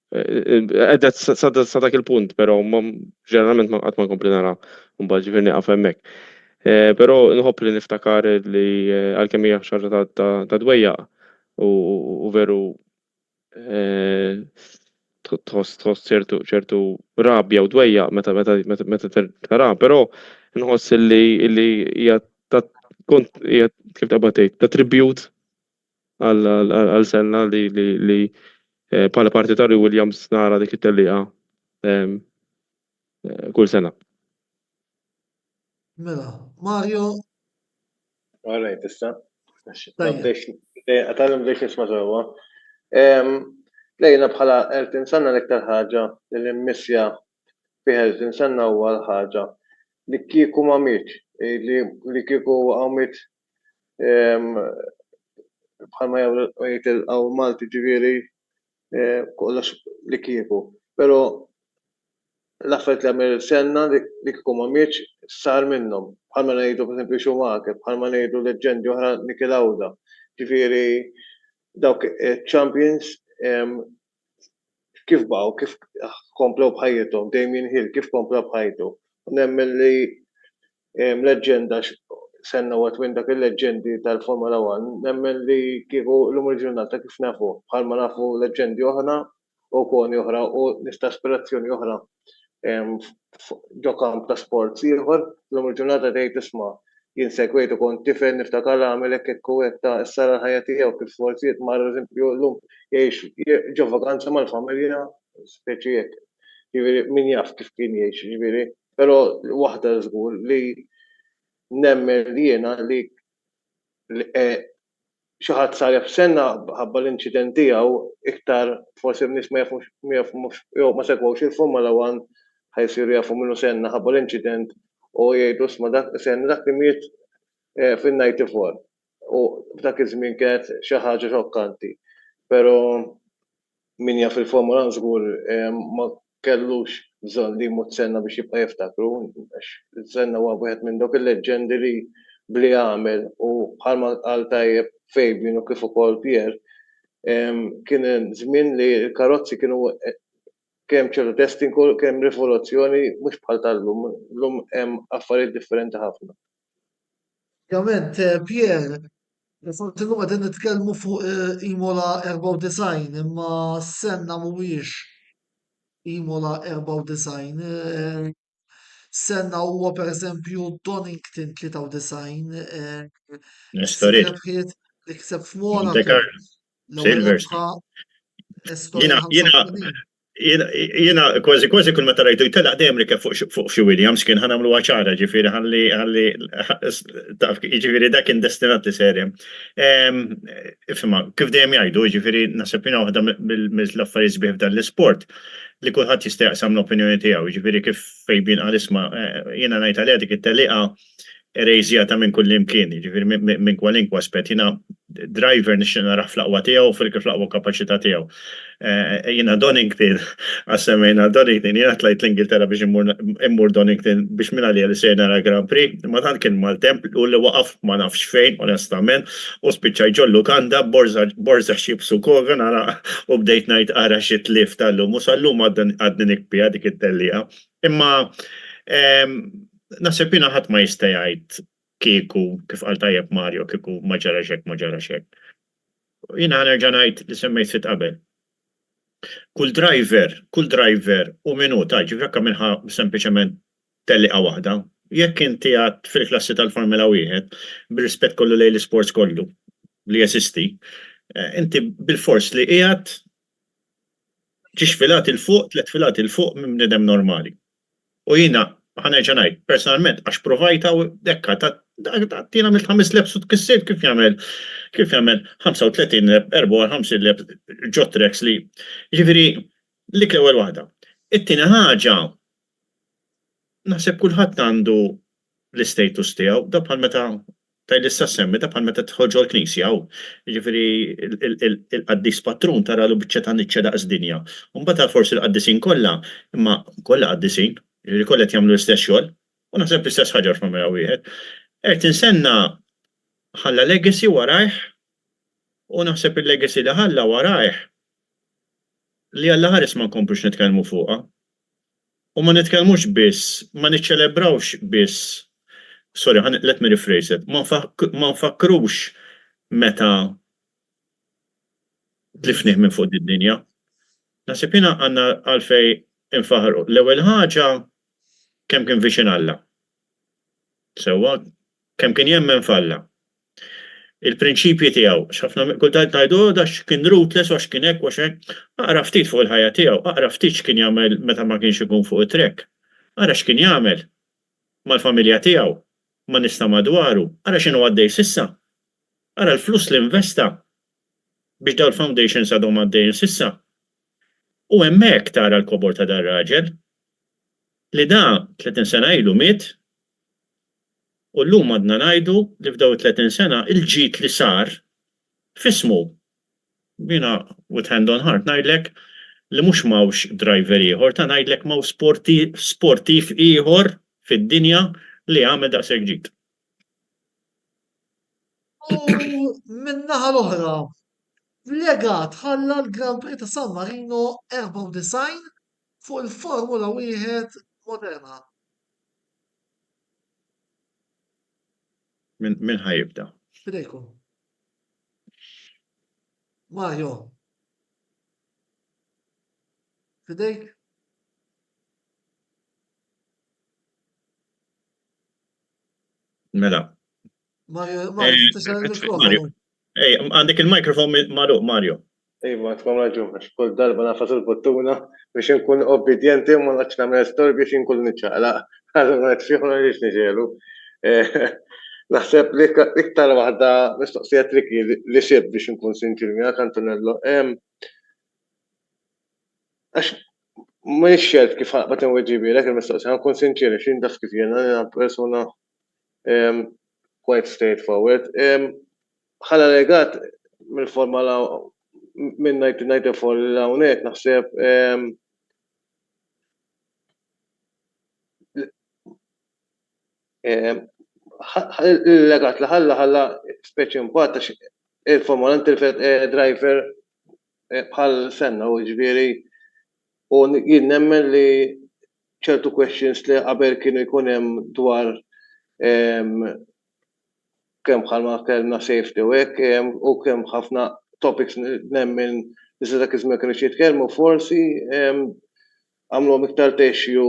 qiegħda sa dak il-punt però ġeneralment qatt ma nkompli nara mbagħad ġifieri nieqaf hemmhekk. Però nħobb li niftakar li għalkemm hija xi ħaġa ta' dwejjaq u veru tħoss ċertu rabja u dwejjaq meta tara, però nħoss li hija kif taqbad tgħid ta' tribute għal Senna li bħala partitarju Williams nara dik it-tellieqa kull sena. Mela, Mario. All right, issa. Tajjeb. Għatalem biex nisma' sewwa. Lejna bħala Ayrton Senna l-iktar ħaġa li mmissja fi Ayrton Senna huwa l-ħaġa li kieku ma mitx, li kieku għamit bħalma jgħid Malti ġifieri kollox li kieku. Però l-affarijiet li għamel Senna li kieku ma mitx sar minnhom. Bħalma ngħidu pereżempju Schumacher, bħalma ngħidu leġġendi oħra Niki Lauda. Ġifieri dawk champions kif baqgħu, kif komplew bħajjithom, Damien Hill kif komplew bħajtu. Nemmen li leġġenda Senna huwa twin dak il-leġġendi tal-Formula 1, nemmen li kieku l-lum il-ġurnata kif nafu, bħalma nafu leġġendi oħra u koni oħra u nista' aspirazzjoni oħra ġo kamp ta' sports ieħor, l-lum il-ġurnata tgħid isma' jien segwejtu kont tifel niftakar għamel hekk u hekk ta' issa l-ħajja tiegħu kif forsi mar eżempju llum jgħix ġo vakanza mal-familja speċi hekk. Ġifieri min jaf kif kien jgħix, ġifieri. Però waħda żgur li nemmen li jiena li xi ħadd sar Senna ħabba l-inċident tiegħu iktar forsi n-nies ma jafux jew ma segwux il-Formula 1 ħajsiru jafu minnu Senna ħabba l-inċident u jgħidu isma' dak Senna dak li miet fin-94 u f'dak iż-żmien kienet xi ħaġa xokkanti. Però min jaf il-Formula 1 żgur ma kellux bżonn li jmut Senna biex jibqa' jiftakru. Senna huwa wieħed minn dawk il-leġġendi li bli għamel u bħalma qal tajjeb Fabian u kif ukoll Pierre kien żmien li l-karozzi kienu kemm ċertu testing kemm rivoluzzjoni mhux bħal tal-lum. Llum hemm affarijiet differenti ħafna. Ovvjament, Pierre, forsi llum qegħdin nitkellmu fuq Imola 94, imma Senna mhuwiex Imola 94. Senna huwa pereżempju Donington 93. Storiet. Li kseb f'Monaco. Silverstone. L-ewwel rebħa storja 85. Jiena kważi kull meta rajtu jtelaq dejjem rikeb fuq xi Williams kien ħanamlu ċara ġifieri ħalli ġifieri dak kien destinat li serjem. Ifhimha, kif dejjem jgħidu, ġifieri naħseb jiena waħda mill-affarijiet sbieħ dan l-isport li kulħadd jista' jaqsam l-opinjoni tiegħu, ġifieri kif fejbin qal isma' jiena ngħid għaliha dik it-telliqa erejżjata minn kull imkien, ġifieri minn kwalinkwa aspett. Jiena driver nixtieq naraħ fl-aqwa tiegħu fl-aqwa kapaċità tiegħu. Jiena Donington, għas-semmejna Donington, jiena tlajt l-Ingilterra biex immur Donington biex minn għalija li se nara Grand Prix, ma tant kien Maltemp u li waqaf ma nafx fejn, onestament, u spiċċaj ġollu kanda borza xibsu koga nara u bdejt ngħid ara xi tlif tal-lum u sal-lum għadni nikbija dik it-tellija. Imma naħseb jiena ħadd ma jista' jgħid kieku kif qal tajjeb Mario kieku ma ġarax hekk ma ġarax hekk. Jiena ħanerġa' ngħid li semmejt fit qabel. Kull driver u minuta ġifrakka minħa sempliċement telliqa waħda. Jekk inti għad fil-klassi tal-Formula 1, bir-rispett kollu lejn l-isports kollu li jesisti, inti bil-fors li qiegħed ġiex filat il-fuq, 3 filat il-fuq minn bniedem normali. U jiena ħanerġa' ngħid personalment għax provajta u dekka tina mill 5 leb su tkissir kif jagħmel 35 leb, 54 leb ġottrex li. Ġifieri lik l-ewwel waħda. It-tieni ħaġa naħseb kulħadd għandu l-istatus tiegħu, da bħal meta tajlissa semmi, da bħal meta tħoġġu l-knisja u ġifieri il-qaddis patrun taralu biċċa ta' niċċa daqs dinja. U mbagħad forsi l-qaddisin kollha, imma kollha qaddisin. Ġifieri kollha jagħmlu l-istess xogħol, u naħseb l-istess ħaġa f'Formula 1. Qed insenna ħalla legacy warajh u naħseb il-legacy li ħalla warajh li Alla ħares ma nkomplux nitkellmu fuqha. U ma nitkellmux biss, ma niċċelebrawx biss. Sorry, let me rephrase it. Ma nfakkrux meta tlifnih minn fuq id-dinja. Naħseb jiena għandna għalfej infaħru. L-ewwel ħaġa kemm kien viċin Alla. Sewwa kemm kien jemmen f'Alla. Il-prinċipji tiegħu, x'ħafna kultant ngħidu da x'kien rootless għax kien hekk għax hekk, aqra ftit fuq il-ħajja tiegħu, aqra ftit x'kien jagħmel meta ma kienx ikun fuq it-trek. Ara x'kien jagħmel mal-familja tiegħu, ma' nista' madwaru, ara x'inhu għaddej s'issa. Ara l-flus li investa biex dawn il-foundations għadhom għaddejjin s'issa. U hemmhekk tara l-kobor ta' dan raġel li da 30 sena ilu miet u llum għadna ngħidu li f'daw 30 sena il-ġid li sar f'ismu. Jiena with hand on heart ngħidlek li mhux m'hawnx driver ieħor ta' ngħidlek m'hawn sportiv ieħor fid-dinja li għamel daqshekk ġid. U min-naħa l-oħra, legat ħalla l-Grand Prix ta' San Marino 94 fuq il-Formula 1 moderna. Min ħajibda? Fidejkom. Mario. Fidejk? Mela. Mario, tixal il-mikrofonu. Għandek il-mikrofon magħluq, Mario. Ma tkom raġun, għax kull darba nafas il-buttuna biex nkun obbedjenti u ma nagħtx nagħmel story biex inkun niċċaqlaq. Allura qed fih ma rridx niġelu. Naħseb li iktar waħda mistoqsija triki li xib biex nkun sinċir miegħek Antonello. Għax ma xelt kif ħaqbad inweġġibilek il-mistoqsija, nkun sinċir xin taf kif jiena persuna quite straightforward. Ħala legat mill-Formula minn 1994 li hawnhekk naħseb il-legat li ħalla speċi impatt għax il-Formula intilfet driver bħal senna u ġifieri u jien nemmen li ċertu questions li qabel kienu jkun hemm dwar kemm bħalma kellna safety u hekk u kemm ħafna topics nemmen li se dak iż-żmien kienu jitkellmu forsi għamluhom iktar texju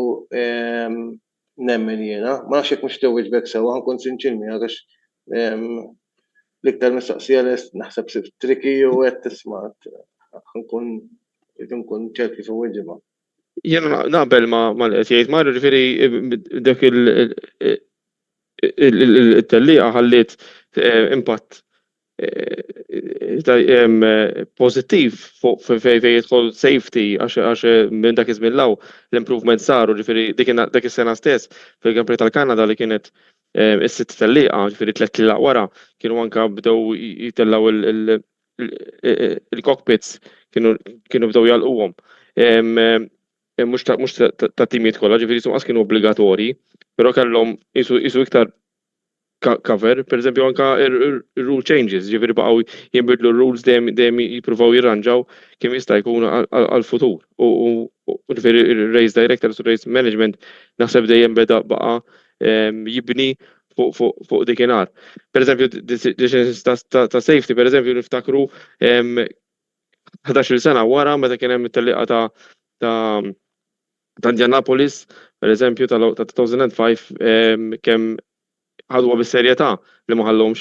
nemmen jiena. Ma nafx hekk mhux tewwiġbek sewwa ħankun sinċir miegħek għax l-iktar mistoqsija li naħseb triki u qed tisma' ħankun Irid inkun ċert kif inweġġibha. Jena naqbel ma l-qed jgħid Mario ġifieri dak il-tellieqa ħalliet impatt pożittiv fuq fejn jidħol safety għax minn dak iż-żmien law l-improvement saru ġifieri dik is-sena stess fil-Grand Prix tal-Kanada li kienet is-sitt tellieqa ġifieri tliet tillieq wara kienu anke bdew jitellaw il-cockpits kienu bdew jalquhom. Mhux ta' timijiet kollha, ġifieri suqas kienu obbligatorji, però kellhom isu iktar cover, pereżempju anke ir-rule changes, ġifieri baqgħu jinbidlu r-rules dejjem jippruvaw jirranġaw kemm jista' jkun għall-futur. U ġifieri ir-race directors u race management naħseb dejjem beda baqa' jibni fuq dikinhar. Pereżempju decisions ta' safety, pereżempju niftakru 11-il sena wara meta kien hemm it-tellieqa ta' Indianapolis, pereżempju ta' 2005 kemm ħadwa bis-serjetà li ma ħallhomx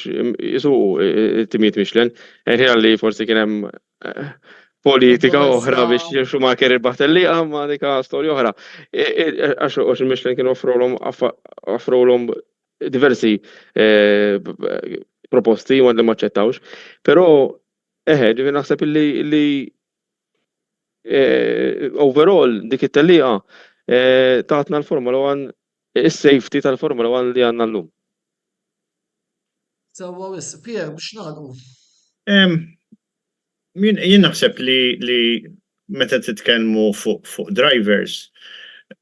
isuqu it-timijiet Michelin. Li forsi kien hemm politika oħra biex Schumacher irbaħ tellieqa ma dik storja oħra. Għax il-Michelin kienu offrulhom diversi proposti ma li ma ċċettawx. Però ġifieri naħseb li overall dik it-tellieqa tatna l-Formula 1 is-safety tal-Formula 1 li għandna llum. Sewwa wis, Pier biex nagħlqu. Jien naħseb li meta titkellmu fuq drivers,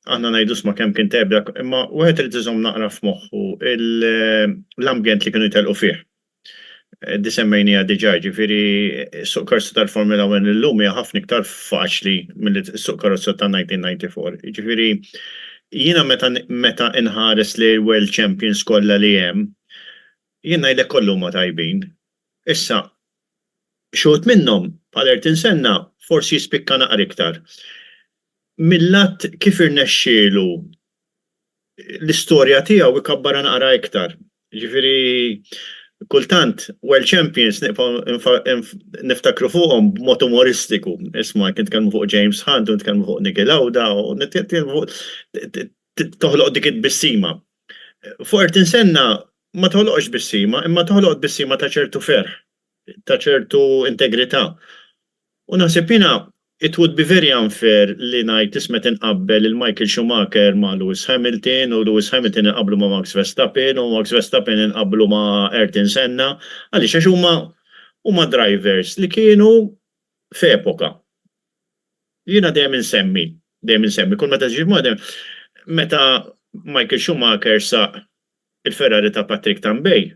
aħna ngħidu sma kemm kien tebda, imma wieħed irid iżomm naqra f'moħħu l-ambjent li kienu jtelqu fih. Semmejnija diġà, ġifieri suq karozza tal-Formula 1 illum hija ħafna iktar faċli mill-suq karozza ta' 1994. Ġifieri jiena meta inħares li World Champions kollha li hemm, jien ngħidlek kollu ma tajbin. Issa xogħod minnhom bħal Ayrton Senna forsi jispikka naqra iktar. Mill-att kif irnexxielu l-istorja tiegħu ikabbara naqra iktar. Ġifieri kultant World Champions niftakru fuqhom b'mod umoristiku. Isma' kien tkellmu fuq James Hunt u nitkellmu fuq Niki Lauda u toħloq dik it-bissima. Fuq Ayrton Senna ma toħloqx bissima, imma toħloq bissima ta' ċertu ferħ, ta' ċertu integrità. U naħseb jiena it would be very unfair li ngħid ismet inqabbel il-Michael Schumacher ma' Lewis Hamilton u Lewis Hamilton inqabblu ma' Max Verstappen u Max Verstappen inqabblu ma' Ayrton Senna għaliex għax huma drivers li kienu f'epoka. Jiena dejjem insemmi, kull meta ġib meta Michael Schumacher saq il-Ferrari ta' Patrick Tambay,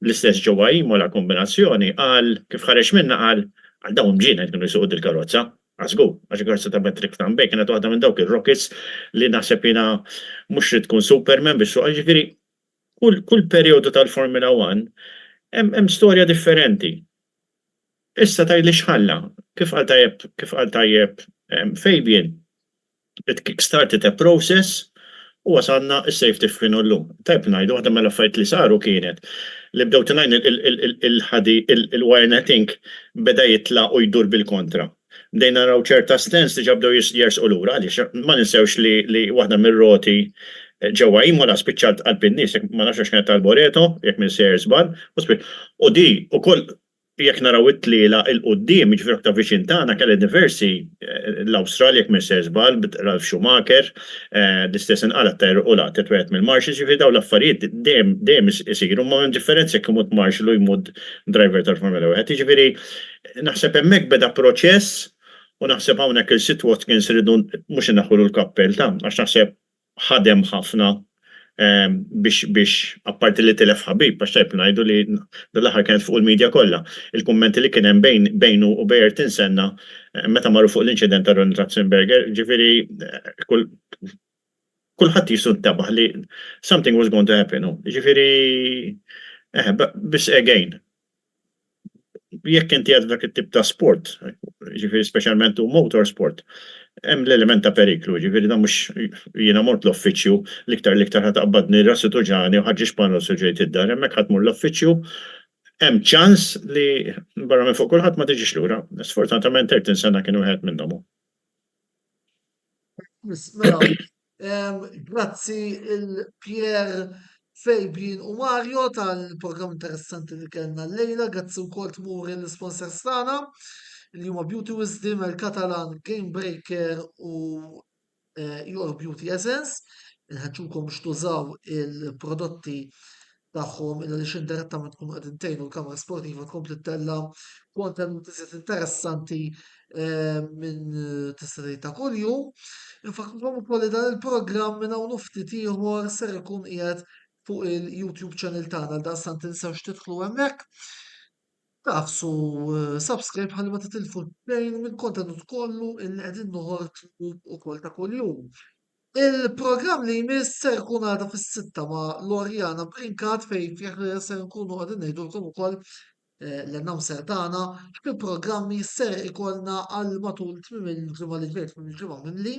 l-istess ġewwa Imola kombinazzjoni għal kif ħareġ minna għal dawn ġiena kienu jsuqu il-karozza. Għasgu, għax il-karozza ta' Patrick Tambay kienet waħda minn dawk il-Rockets li naħseb jiena mhux trid tkun Superman biex suq. Ġifieri kull perjodu tal-Formula 1 hemm storja differenti. Issa tgħidli x'ħalla, kif qal tajjeb Fabian, it kick-started a process u wasalna s-safety f'kienu llum. Tajb ngħidu waħda mill-affarijiet li saru kienet li bdew tingħid il-wire netting beda jitla' u jdur bil-kontra. Bdejna naraw ċerta stens li ġabdew jersqu lura għaliex ma ninsewx li waħda mir-roti ġewwa Imola spiċċat qalb in-nies, ma nafx kienet tal-Boreto, jekk minn sejjer żball, u di wkoll jekk naraw it-tliela il-qudiem jiġifieri ta' viċin tagħna kellha diversi l-Awstralja jekk minn sejjer żball, Ralf Schumacher, l-istess inqalet ta' irqulat titwet mill-Marshall, ġifieri dawn l-affarijiet dejjem isiru ma hemm differenza jekk imut Marshall u jmud driver tal-Formula 1. Jiġifieri naħseb hemmhekk beda proċess u naħseb hawnhekk il-Sid Watkins iridu mhux inaħħulu l-kappell għax naħseb ħadem ħafna biex apparti li tilef ħabib għax tajb ngħidu li dal-aħħar kienet fuq il-medja kollha. Il-kummenti li kien hemm bejnu u Ayrton Senna meta marru fuq l-inċident ta' Ron Ratzenberger, ġifieri kulħadd jisu ntabaħ li something was going to happen. Ġifieri biss again. Jekk inti għad dak it-tip ta' sport, ġifieri speċjalment u motorsport, hemm l-element ta' periklu, ġifieri da mhux jiena mort l-uffiċċju l-iktar ħataqbadni rasu tuġani u ħaġġi xpanu suġġejt id-dar, hemmhekk ħadd mur l-uffiċċju, hemm ċans li barra minn fuq kulħadd ma tiġix lura. Sfortunatament Ayrton Senna kien wieħed minnhom. Mela, grazzi il-Pier, Fejbin u Mario tal-programm interessanti li kellna l-lejla, grazzi u kol tmur l-sponsor stana, li huma Beauty Wisdom, il-Katalan, Game Breaker u Your Beauty Essence. Nħedġukom xtużaw il-prodotti tagħhom il li direttament tkun qegħdin tgħinu l-kamra sportiva tkompli tella kontenuti interessanti minn tista' ta' kuljum. Infakrukom ukoll li dan il-programm minn hawn ftit ieħor ser ikun qiegħed fuq il-YouTube channel tagħna daqstant tinsewx tidħlu hemmhekk. Tafsu subscribe ħalli ma titilfu xejn mill-kontenut kollu illi qegħdin noħorġu ukoll ta' kuljum. Il-programm li jmiss ser ikun għada fis-sitta ma' Lorjana Brinkat fejn fih ser nkunu qegħdin ngħidulkom ukoll l-announcer tagħna x'il-programmi ser ikollna għal matul tmiem il-ġimgħa li ġejt tmiem il-ġimgħa minni.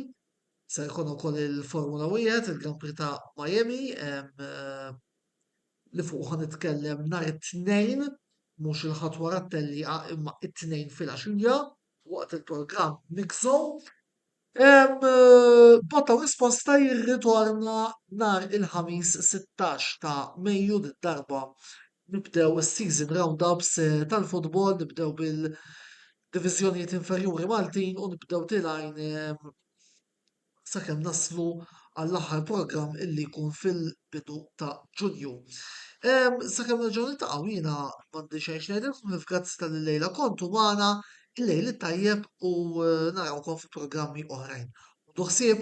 Ser ikun ukoll il-Formula 1, il-Grand Prix ta' Miami, li fuq ħanitkellem nhar it-tnejn, mhux il-ħadd wara t-telli imma it-tnejn fil-għaxija waqt il-programm Mixo. Botta u risposta jirritorna nhar il-ħamis 16 ta' Mejju darba nibdew is-season roundups tal-futbol, nibdew bil-diviżjonijiet inferjuri Maltin u nibdew tilajn sakemm naslu għall-aħħar programm illi jkun fil-bidu ta' Ġunju. Sakemm nerġgħu niltaqgħu jiena m'għandi xejn ngħidilkom grazzi tal-lejla kontu magħna il-lejl tajjeb u narawkom fi programmi oħrajn. Ħdu ħsieb.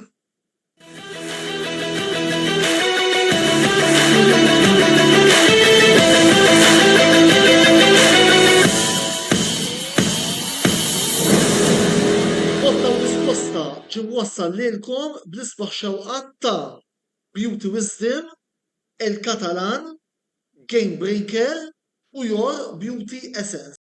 Ġimwassal lilkom bl-isbaħ xewqat ta' Beauty Wisdom, il-Katalan, Game Breaker u Your Beauty Essence.